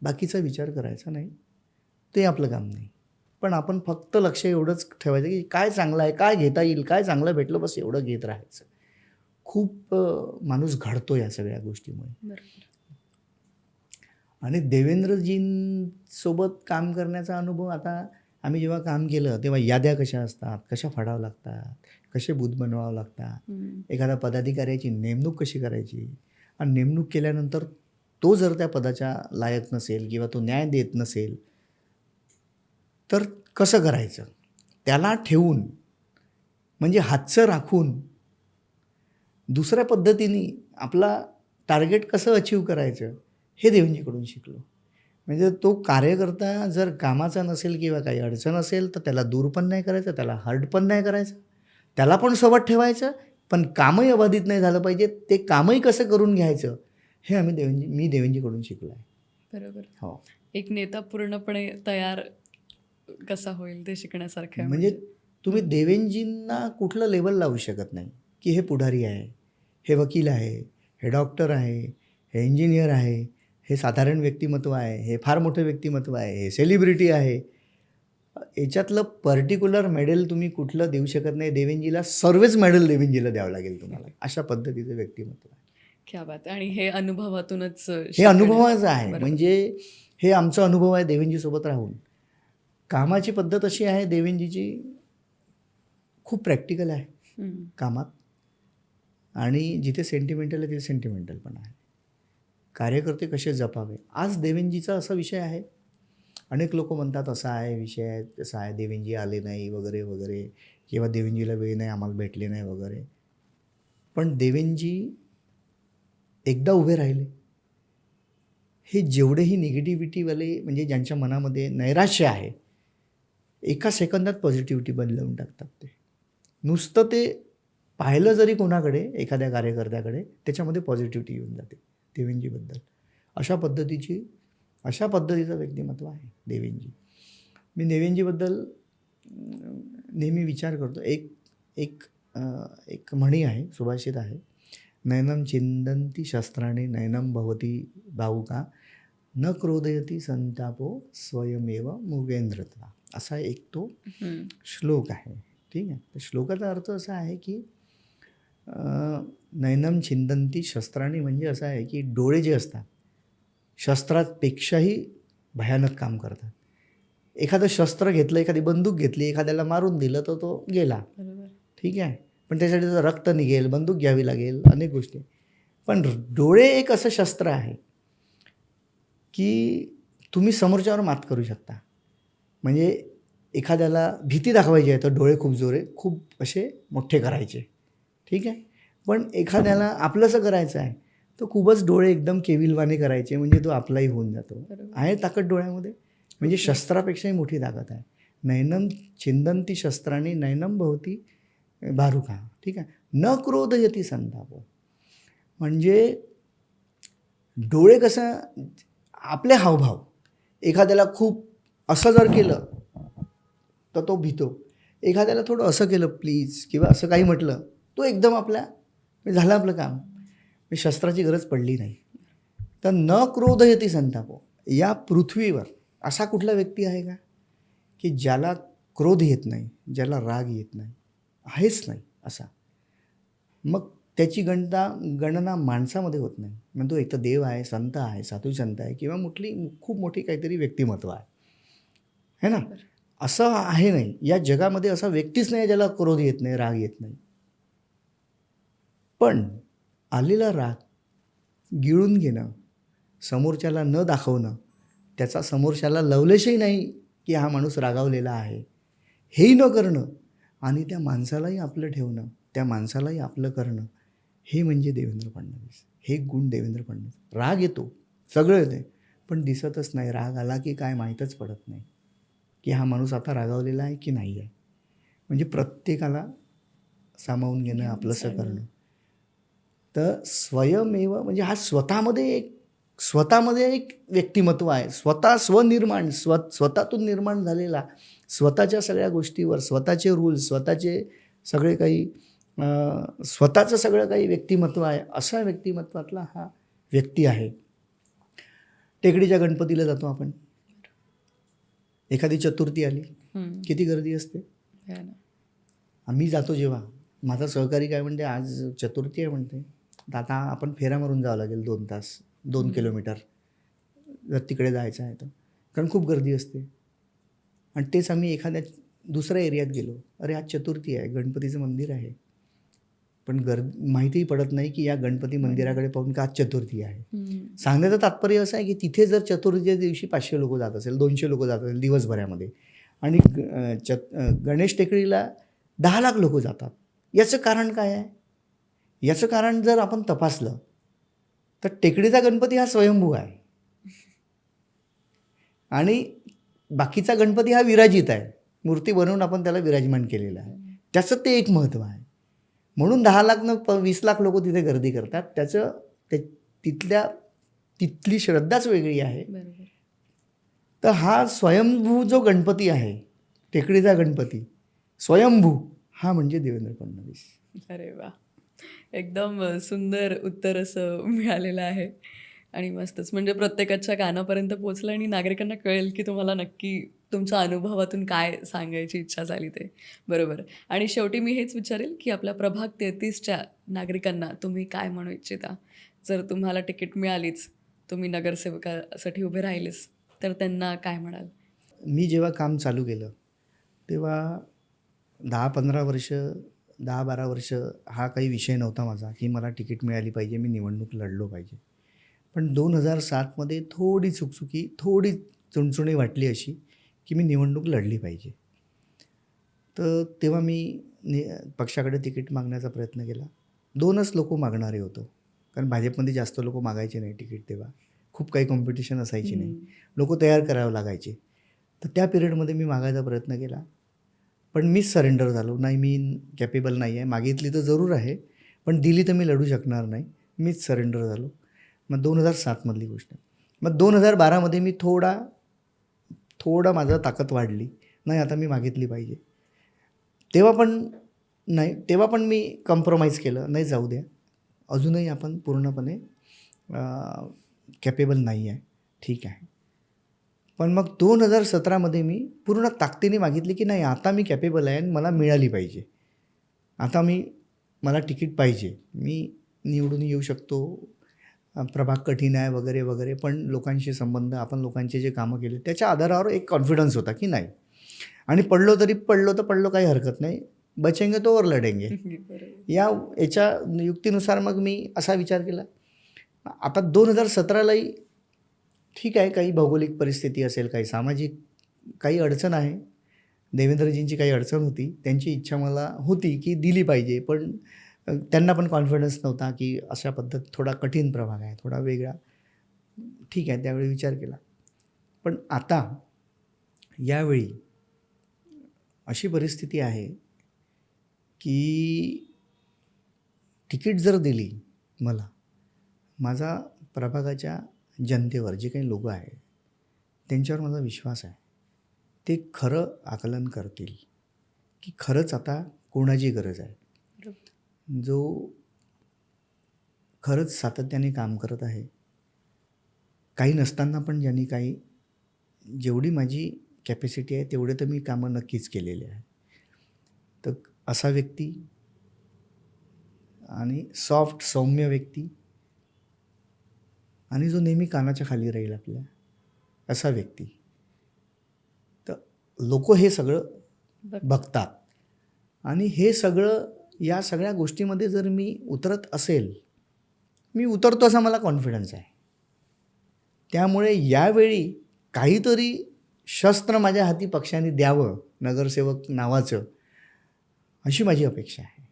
बाकीचा विचार करायचा नाही, ते आपलं काम नाही. पण आपण फक्त लक्ष एवढंच ठेवायचं की काय चांगलं आहे, काय घेता येईल, काय चांगलं भेटलं, बस एवढं घेत राहायचं. खूप माणूस घडतो या सगळ्या गोष्टीमुळे. आणि देवेंद्रजींसोबत काम करण्याचा अनुभव, आता आम्ही जेव्हा काम केलं तेव्हा याद्या कशा असतात, कशा फाडावं लागतात, कसे बूथ बनवावं लागतात, एखाद्या पदाधिकाऱ्याची नेमणूक कशी करायची, आणि नेमणूक केल्यानंतर तो जर त्या पदाच्या लायक नसेल किंवा तो न्याय देत नसेल तर कसं करायचं, त्याला ठेवून म्हणजे हातचं राखून दुसऱ्या पद्धतीने आपला टार्गेट कसं अचीव करायचं हे देवेंजीकडून शिकलो. म्हणजे तो कार्यकर्ता जर कामाचा नसेल किंवा काही अडचण असेल तर त्याला दूर पण नाही करायचं, त्याला हर्ट पण नाही करायचं, त्याला पण सोबत ठेवायचं, पण कामही अबाधित नाही झालं पाहिजे. ते कामही कसं करून घ्यायचं हे मी देवेंजीकडून शिकलो आहे. बरोबर. हो, एक नेता पूर्णपणे तयार कसा होईल ते शिकण्यासारखं आहे. म्हणजे तुम्ही देवेंजींना कुठलं लेबल लावू शकत नाही की हे पुढारी आहे, हे वकील आहे, हे डॉक्टर आहे, हे इंजिनियर आहे, हे साधारण व्यक्तिमत्व आहे, हे फार मोठं व्यक्तिमत्व आहे, हे सेलिब्रिटी आहे. याच्यातलं पर्टिक्युलर मेडल तुम्ही कुठलं देऊ शकत नाही. देवेंजीला सर्वच मेडल देवेंजीला द्यावं लागेल तुम्हाला. अशा पद्धतीचं व्यक्तिमत्व आहे. क्या बात आहे. आणि हे अनुभवातूनच हे शिकणे. अनुभवाचं आहे. बरोबर. म्हणजे हे आमचा अनुभव आहे देवेंजीसोबत राहून. कामाची पद्धत अशी आहे देवेंजीची, खूप प्रॅक्टिकल आहे हम्म. कामात, आणि जिथे सेंटिमेंटल आहे तिथे सेंटिमेंटल पण आहे. कार्यकर्ते कसे जपावे, आज देवेंजीचा असा विषय आहे. अनेक लोक म्हणतात असा आहे विषय आहे, तसा आहे, देवेंजी आले नाही वगैरे वगैरे, किंवा देवेंजीला वेळ नाही, आम्हाला भेटले नाही वगैरे. पण देवेंजी एकदा उभे राहिले, हे जेवढेही निगेटिव्हिटीवाले म्हणजे ज्यांच्या मनामध्ये नैराश्य आहे, एका सेकंदात पॉझिटिव्हिटी बदलवून टाकतात. ते नुसतं ते पाहिलं जरी कोणाकडे, एखाद्या कार्यकर्त्याकडे, त्याच्यामध्ये पॉझिटिव्हिटी येऊन जाते देवेंजीबद्दल. अशा पद्धतीचं व्यक्तिमत्व आहे देवेंजी. मी देवेंजीबद्दल नेहमी विचार करतो. एक म्हणी आहे, सुभाषित आहे, नैनम छिंदन्ति शस्त्राणि नैनम भवति भावुका न क्रोधयति संतापो स्वयमेव मुगेंद्रत्वा. असा एक तो श्लोक आहे. ठीक आहे. तर श्लोकाचा अर्थ असा आहे की नैनम छिंदन्ति शस्त्राणि म्हणजे असं आहे की डोळे जे असतात शस्त्रापेक्षाही भयानक काम करतात. एखादं शस्त्र घेतलं, एखादी बंदूक घेतली, एखाद्याला मारून दिलं तर तो गेला. बरोबर. ठीक आहे. पण त्यासाठी त्याचं रक्त निघेल, बंदूक घ्यावी लागेल, अनेक गोष्टी. पण डोळे एक असं शस्त्र आहे की तुम्ही समोरच्यावर मात करू शकता. म्हणजे एखाद्याला भीती दाखवायची आहे तर डोळे खूप असे मोठे करायचे. ठीक आहे. पण एखाद्याला आपलंसं करायचं आहे तर खूपच डोळे एकदम केविलवाणे करायचे, म्हणजे तो आपलाही होऊन जातो. बरोबर. आहे ताकद डोळ्यामध्ये, म्हणजे शस्त्रापेक्षाही मोठी ताकद आहे. नैनम छिंदन्ति शस्त्राणि नैनम भवति भारुका. ठीक आहे. न क्रोधयति संतापो, म्हणजे डोळे कसं, आपले हावभाव, एखाद्याला खूप असं जर केलं तर तो भीतो, एखाद्याला थोडं असं केलं प्लीज किंवा असं काही म्हटलं तो एकदम झालं आपलं काम, शस्त्राची गरज पडली नाही. तर न क्रोधयति संतापो, या पृथ्वीवर असा कुठला व्यक्ती आहे का की ज्याला क्रोध येत नाही, ज्याला राग येत नाही? आहेच नाही असा. मग त्याची गणना माणसामध्ये होत नाही. मग तो एक तर देव आहे, संत आहे, साधू संत आहे, किंवा खूप मोठी काहीतरी व्यक्तिमत्व आहे, है ना? असं आहे नाही या जगामध्ये, असा व्यक्तीच नाही ज्याला क्रोध येत नाही, राग येत नाही. पण आलेला राग गिळून घेणं, समोरच्याला न दाखवणं, त्याचा समोरच्याला लवलेशही नाही की हा माणूस रागावलेला आहे, हेही न करणं, आणि त्या माणसालाही आपलं ठेवणं, त्या माणसालाही आपलं करणं, हे म्हणजे देवेंद्र फडणवीस. हे गुण देवेंद्र फडणवीस. राग येतो, सगळं येते, पण दिसतच नाही. राग आला की काय माहीतच पडत नाही की हा माणूस आता रागावलेला आहे की नाही आहे. म्हणजे प्रत्येकाला सामावून घेणं, आपलंसं करणं. तर स्वयमेव म्हणजे हा स्वतःमध्ये एक व्यक्तिमत्व आहे. स्वनिर्माण, स्वतःतून निर्माण झालेला, स्वतःच्या सगळ्या गोष्टीवर, स्वतःचे रूल्स, स्वतःचे सगळे काही, स्वतःचं सगळं काही व्यक्तिमत्व आहे. अशा व्यक्तिमत्वातला हा व्यक्ती आहे. टेकडीच्या गणपतीला जातो आपण, एखादी चतुर्थी आली, किती गर्दी असते. आम्ही जातो जेव्हा, माझा सहकारी काय म्हणते, आज चतुर्थी आहे म्हणते, तर आता आपण फेरा मारून जावं लागेल 2 तास, 2 किलोमीटर जर तिकडे जायचं आहे तर, कारण खूप गर्दी असते. आणि तेच आम्ही एखाद्या दुसऱ्या एरियात गेलो, अरे आज चतुर्थी आहे, गणपतीचं मंदिर आहे, पण माहितीही पडत नाही की या गणपती मंदिराकडे पाहून का आज चतुर्थी आहे. हम्म. सांगण्याचं तात्पर्य असं आहे की तिथे जर चतुर्थीच्या दिवशी 500 लोक जात असेल, 200 लोक जात असेल दिवसभरामध्ये, आणि गणेश टेकडीला 10 लाख लोक जातात. याचं कारण काय आहे? याचं कारण जर आपण तपासलं तर टेकडीचा गणपती हा स्वयंभू आहे आणि बाकीचा गणपती हा विराजित आहे. मूर्ती बनवून आपण त्याला विराजमान केलेलं आहे. त्याचं ते एक महत्त्व आहे. म्हणून 10 लाख न 20 लाख लोक तिथे गर्दी करतात. तिथली श्रद्धाच वेगळी आहे. बरोबर. तर हा स्वयंभू जो गणपती आहे, टेकडीचा गणपती स्वयंभू, हा म्हणजे देवेंद्र फडणवीस. अरे वा, एकदम सुंदर उत्तर असं मिळालेलं आहे आणि मस्तच. म्हणजे प्रत्येकाच्या कानापर्यंत पोचलं आणि नागरिकांना कळेल की तुम्हाला नक्की तुमच्या अनुभवातून काय सांगायची इच्छा झाली ते. बरोबर. आणि शेवटी मी हेच विचारेल की आपल्या प्रभाग 33च्या नागरिकांना तुम्ही काय म्हणू इच्छिता? जर तुम्हाला तिकीट मिळालीच, तुम्ही नगरसेवकासाठी उभे राहिलेच, तर त्यांना काय म्हणाल? मी जेव्हा काम चालू केलं तेव्हा 10-15 वर्ष, 10-12 वर्ष हा काही विषय नव्हता माझा की मला तिकीट मिळाली पाहिजे, मी निवडणूक लढलो पाहिजे. पण 2007मध्ये थोडी चुकचुकी, थोडी चुणचुणी वाटली अशी की मी निवडणूक लढली पाहिजे. तर तेव्हा मी पक्षाकडे तिकीट मागण्याचा प्रयत्न केला. 2च लोक मागणारे होतो, कारण भाजपमध्ये जास्त लोक मागायचे नाही तिकीट. तेव्हा खूप काही कॉम्पिटिशन असायची नाही, लोक तयार करावं लागायचे. तर त्या पिरियडमध्ये मी मागायचा प्रयत्न केला, पण मीच सरेंडर झालो. नाही, मी कॅपेबल नाही आहे, मागितली तर जरूर आहे पण दिली तर मी लढू शकणार नाही. मीच सरेंडर झालो. मग 2007मधली गोष्ट. मग 2012मध्ये मी थोडा माझा ताकद वाढली. नाही, आता मी मागितली पाहिजे. तेव्हा पण मी कॉम्प्रोमाइज केलं. नाही, जाऊ द्या, अजूनही आपण पूर्णपणे कॅपेबल नाही आहे, ठीक आहे. पण मग 2017मध्ये मी पूर्ण ताकदीने मागितली की नाही, आता मी कॅपेबल आहे आणि मला मिळाली पाहिजे. आता मला तिकीट पाहिजे. मी निवडून येऊ शकतो, प्रभाग कठीण आहे वगैरे वगैरे, पण लोकांशी संबंध, आपण लोकांचे जे कामं केले त्याच्या आधारावर एक कॉन्फिडन्स होता की नाही, आणि पडलो तर पडलो, काही हरकत नाही, बचेंगे तो और लढेंगे. याच्या युक्तीनुसार मग मी असा विचार केला. आता 2017लाही ठीक आहे, काही भौगोलिक परिस्थिती असेल, काही सामाजिक काही अडचण आहे, देवेंद्रजींची काही अडचण होती, त्यांची इच्छा मला होती की दिली पाहिजे, पण त्यांना पण कॉन्फिडन्स नव्हता की अशा पद्धत, थोडा कठीण प्रभाग आहे, थोडा वेगळा. ठीक आहे, त्यावेळी विचार केला. पण आता यावेळी अशी परिस्थिती आहे की तिकीट जर दिली मला, माझा प्रभागाच्या जनतेवर जे काही लोक आहे त्यांच्यावर माझा विश्वास आहे. ते खरं आकलन करतील की खरंच आता कोणाची गरज आहे. जो खरंच सातत्याने काम करत आहे, काही नसताना पण ज्यांनी जेवढी माझी कॅपॅसिटी आहे तेवढे तर मी कामं नक्कीच केलेले आहे. तर असा व्यक्ती आणि सॉफ्ट सौम्य व्यक्ती आणि जो नेहमी कानाच्या खाली राहील आपल्या, असा व्यक्ती, तर लोक हे सगळं बघतात. आणि हे सगळं, या सगळ्या गोष्टीमध्ये जर मी उतरत असेल, मी उतरतो असा मला कॉन्फिडन्स आहे. त्यामुळे यावेळी काहीतरी शस्त्र माझ्या हाती पक्षाने द्यावं, नगरसेवक नावाचं, अशी माझी अपेक्षा आहे.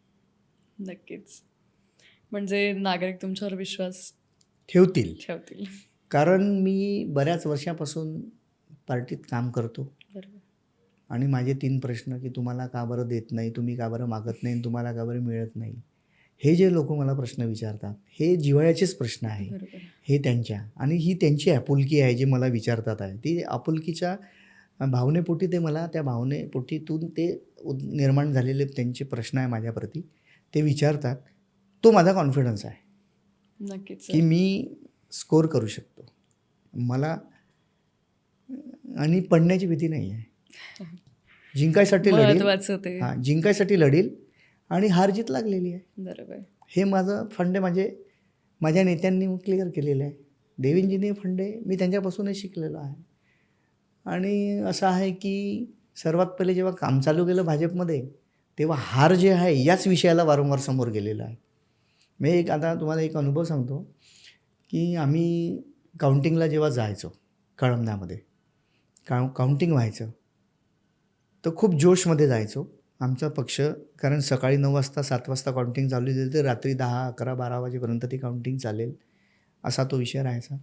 नक्कीच. म्हणजे नागरिक तुमच्यावर विश्वास ठेवतील. कारण मी बऱ्याच वर्षापासून पार्टीत काम करतो. बरोबर. आणि माझे 3 प्रश्न की तुम्हाला का बरं देत नाही, तुम्ही का बरं मागत नाही, तुम्हाला का बरं मिळत नाही, हे जे लोक मला प्रश्न विचारतात, हे जिव्हाळ्याचेच प्रश्न आहे. हे त्यांच्या, आणि ही त्यांची आपुलकी आहे जे मला विचारतात आहे. ती आपुलकीच्या भावनेपोटी ते मला, त्या भावनेपोटीतून ते निर्माण झालेले त्यांचे प्रश्न आहे माझ्याप्रती, ते विचारतात. तो माझा कॉन्फिडन्स आहे. नक्कीच. की मी स्कोर करू शकतो. मला आणि पडण्याची भीती नाही आहे. जिंकायसाठी लढील. हां, जिंकायसाठी लढील आणि हार जीत लागलेली आहे. बरोबर. हे माझं फंडे माझ्या नेत्यांनी क्लिअर केलेलं आहे. देवेंजींनी फंडे मी त्यांच्यापासूनच शिकलेलो आहे. आणि असं आहे की सर्वात पहिले जेव्हा काम चालू केलं भाजपमध्ये, तेव्हा हार जे आहे याच विषयाला वारंवार समोर गेलेला आहे. मी आता तुम्हाला एक अनुभव सांगतो की आम्ही काउंटिंगला जेव्हा जायचो कळमण्यामध्ये, काउंटिंग व्हायचं तर खूप जोशमध्ये जायचो. आमचा पक्ष, कारण सकाळी 9 वाजता 7 वाजता काउंटिंग चालू झाली तर रात्री 10, 11, 12 वाजेपर्यंत ती काउंटिंग चालेल असा तो विषय राहायचा.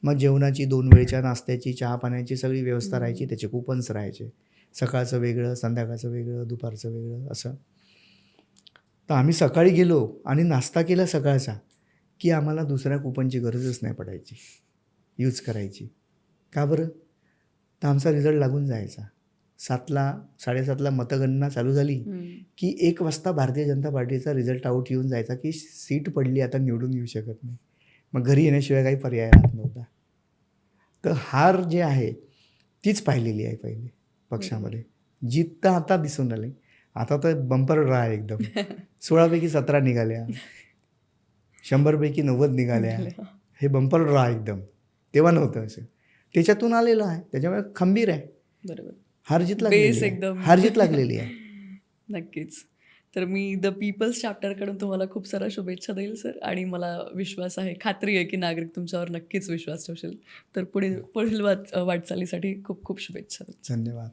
मग जेवणाची 2 वेळच्या नाश्त्याची, चहा पाण्याची सगळी व्यवस्था राहायची. त्याचे कुपन्स राहायचे, सकाळचं वेगळं, संध्याकाळचं वेगळं, दुपारचं वेगळं असं. तर आम्ही सकाळी गेलो आणि नाश्ता केला सकाळचा की आम्हाला दुसऱ्या कुपनची गरजच नाही पडायची यूज करायची. का बरं? तर आमचा रिझल्ट लागून जायचा. 7ला 7:30ला मतगणना चालू झाली की 1 वाजता भारतीय जनता पार्टीचा रिझल्ट आऊट येऊन जायचा की सीट पडली, आता निवडून येऊ शकत नाही. मग घरी येण्याशिवाय काही पर्याय राहत नव्हता. तर हार जे आहे तीच पाहिलेली आहे पहिले पक्षामध्ये. जीत तर आता दिसून आली. आता तर बंपर ड्रा आहे एकदम. 16पैकी 17 निघाल्या, 100पैकी 90 निघाल्या. हे बंपर ड्रा आहे एकदम. तेव्हा नव्हतं असं. त्याच्यातून आलेलं आहे, त्याच्यामुळे खंबीर आहे. बरोबर. हारजीत बेस लागलेली आहे. एकदम. हारजीत लागलेली आहे. नक्कीच. तर मी द पीपल्स चॅप्टरकडून तुम्हाला खूप साऱ्या शुभेच्छा देईल सर, आणि मला विश्वास आहे, खात्री आहे की नागरिक तुमच्यावर नक्कीच विश्वास ठेवतील. तर पुढील वाटचालीसाठी खूप खूप शुभेच्छा. धन्यवाद.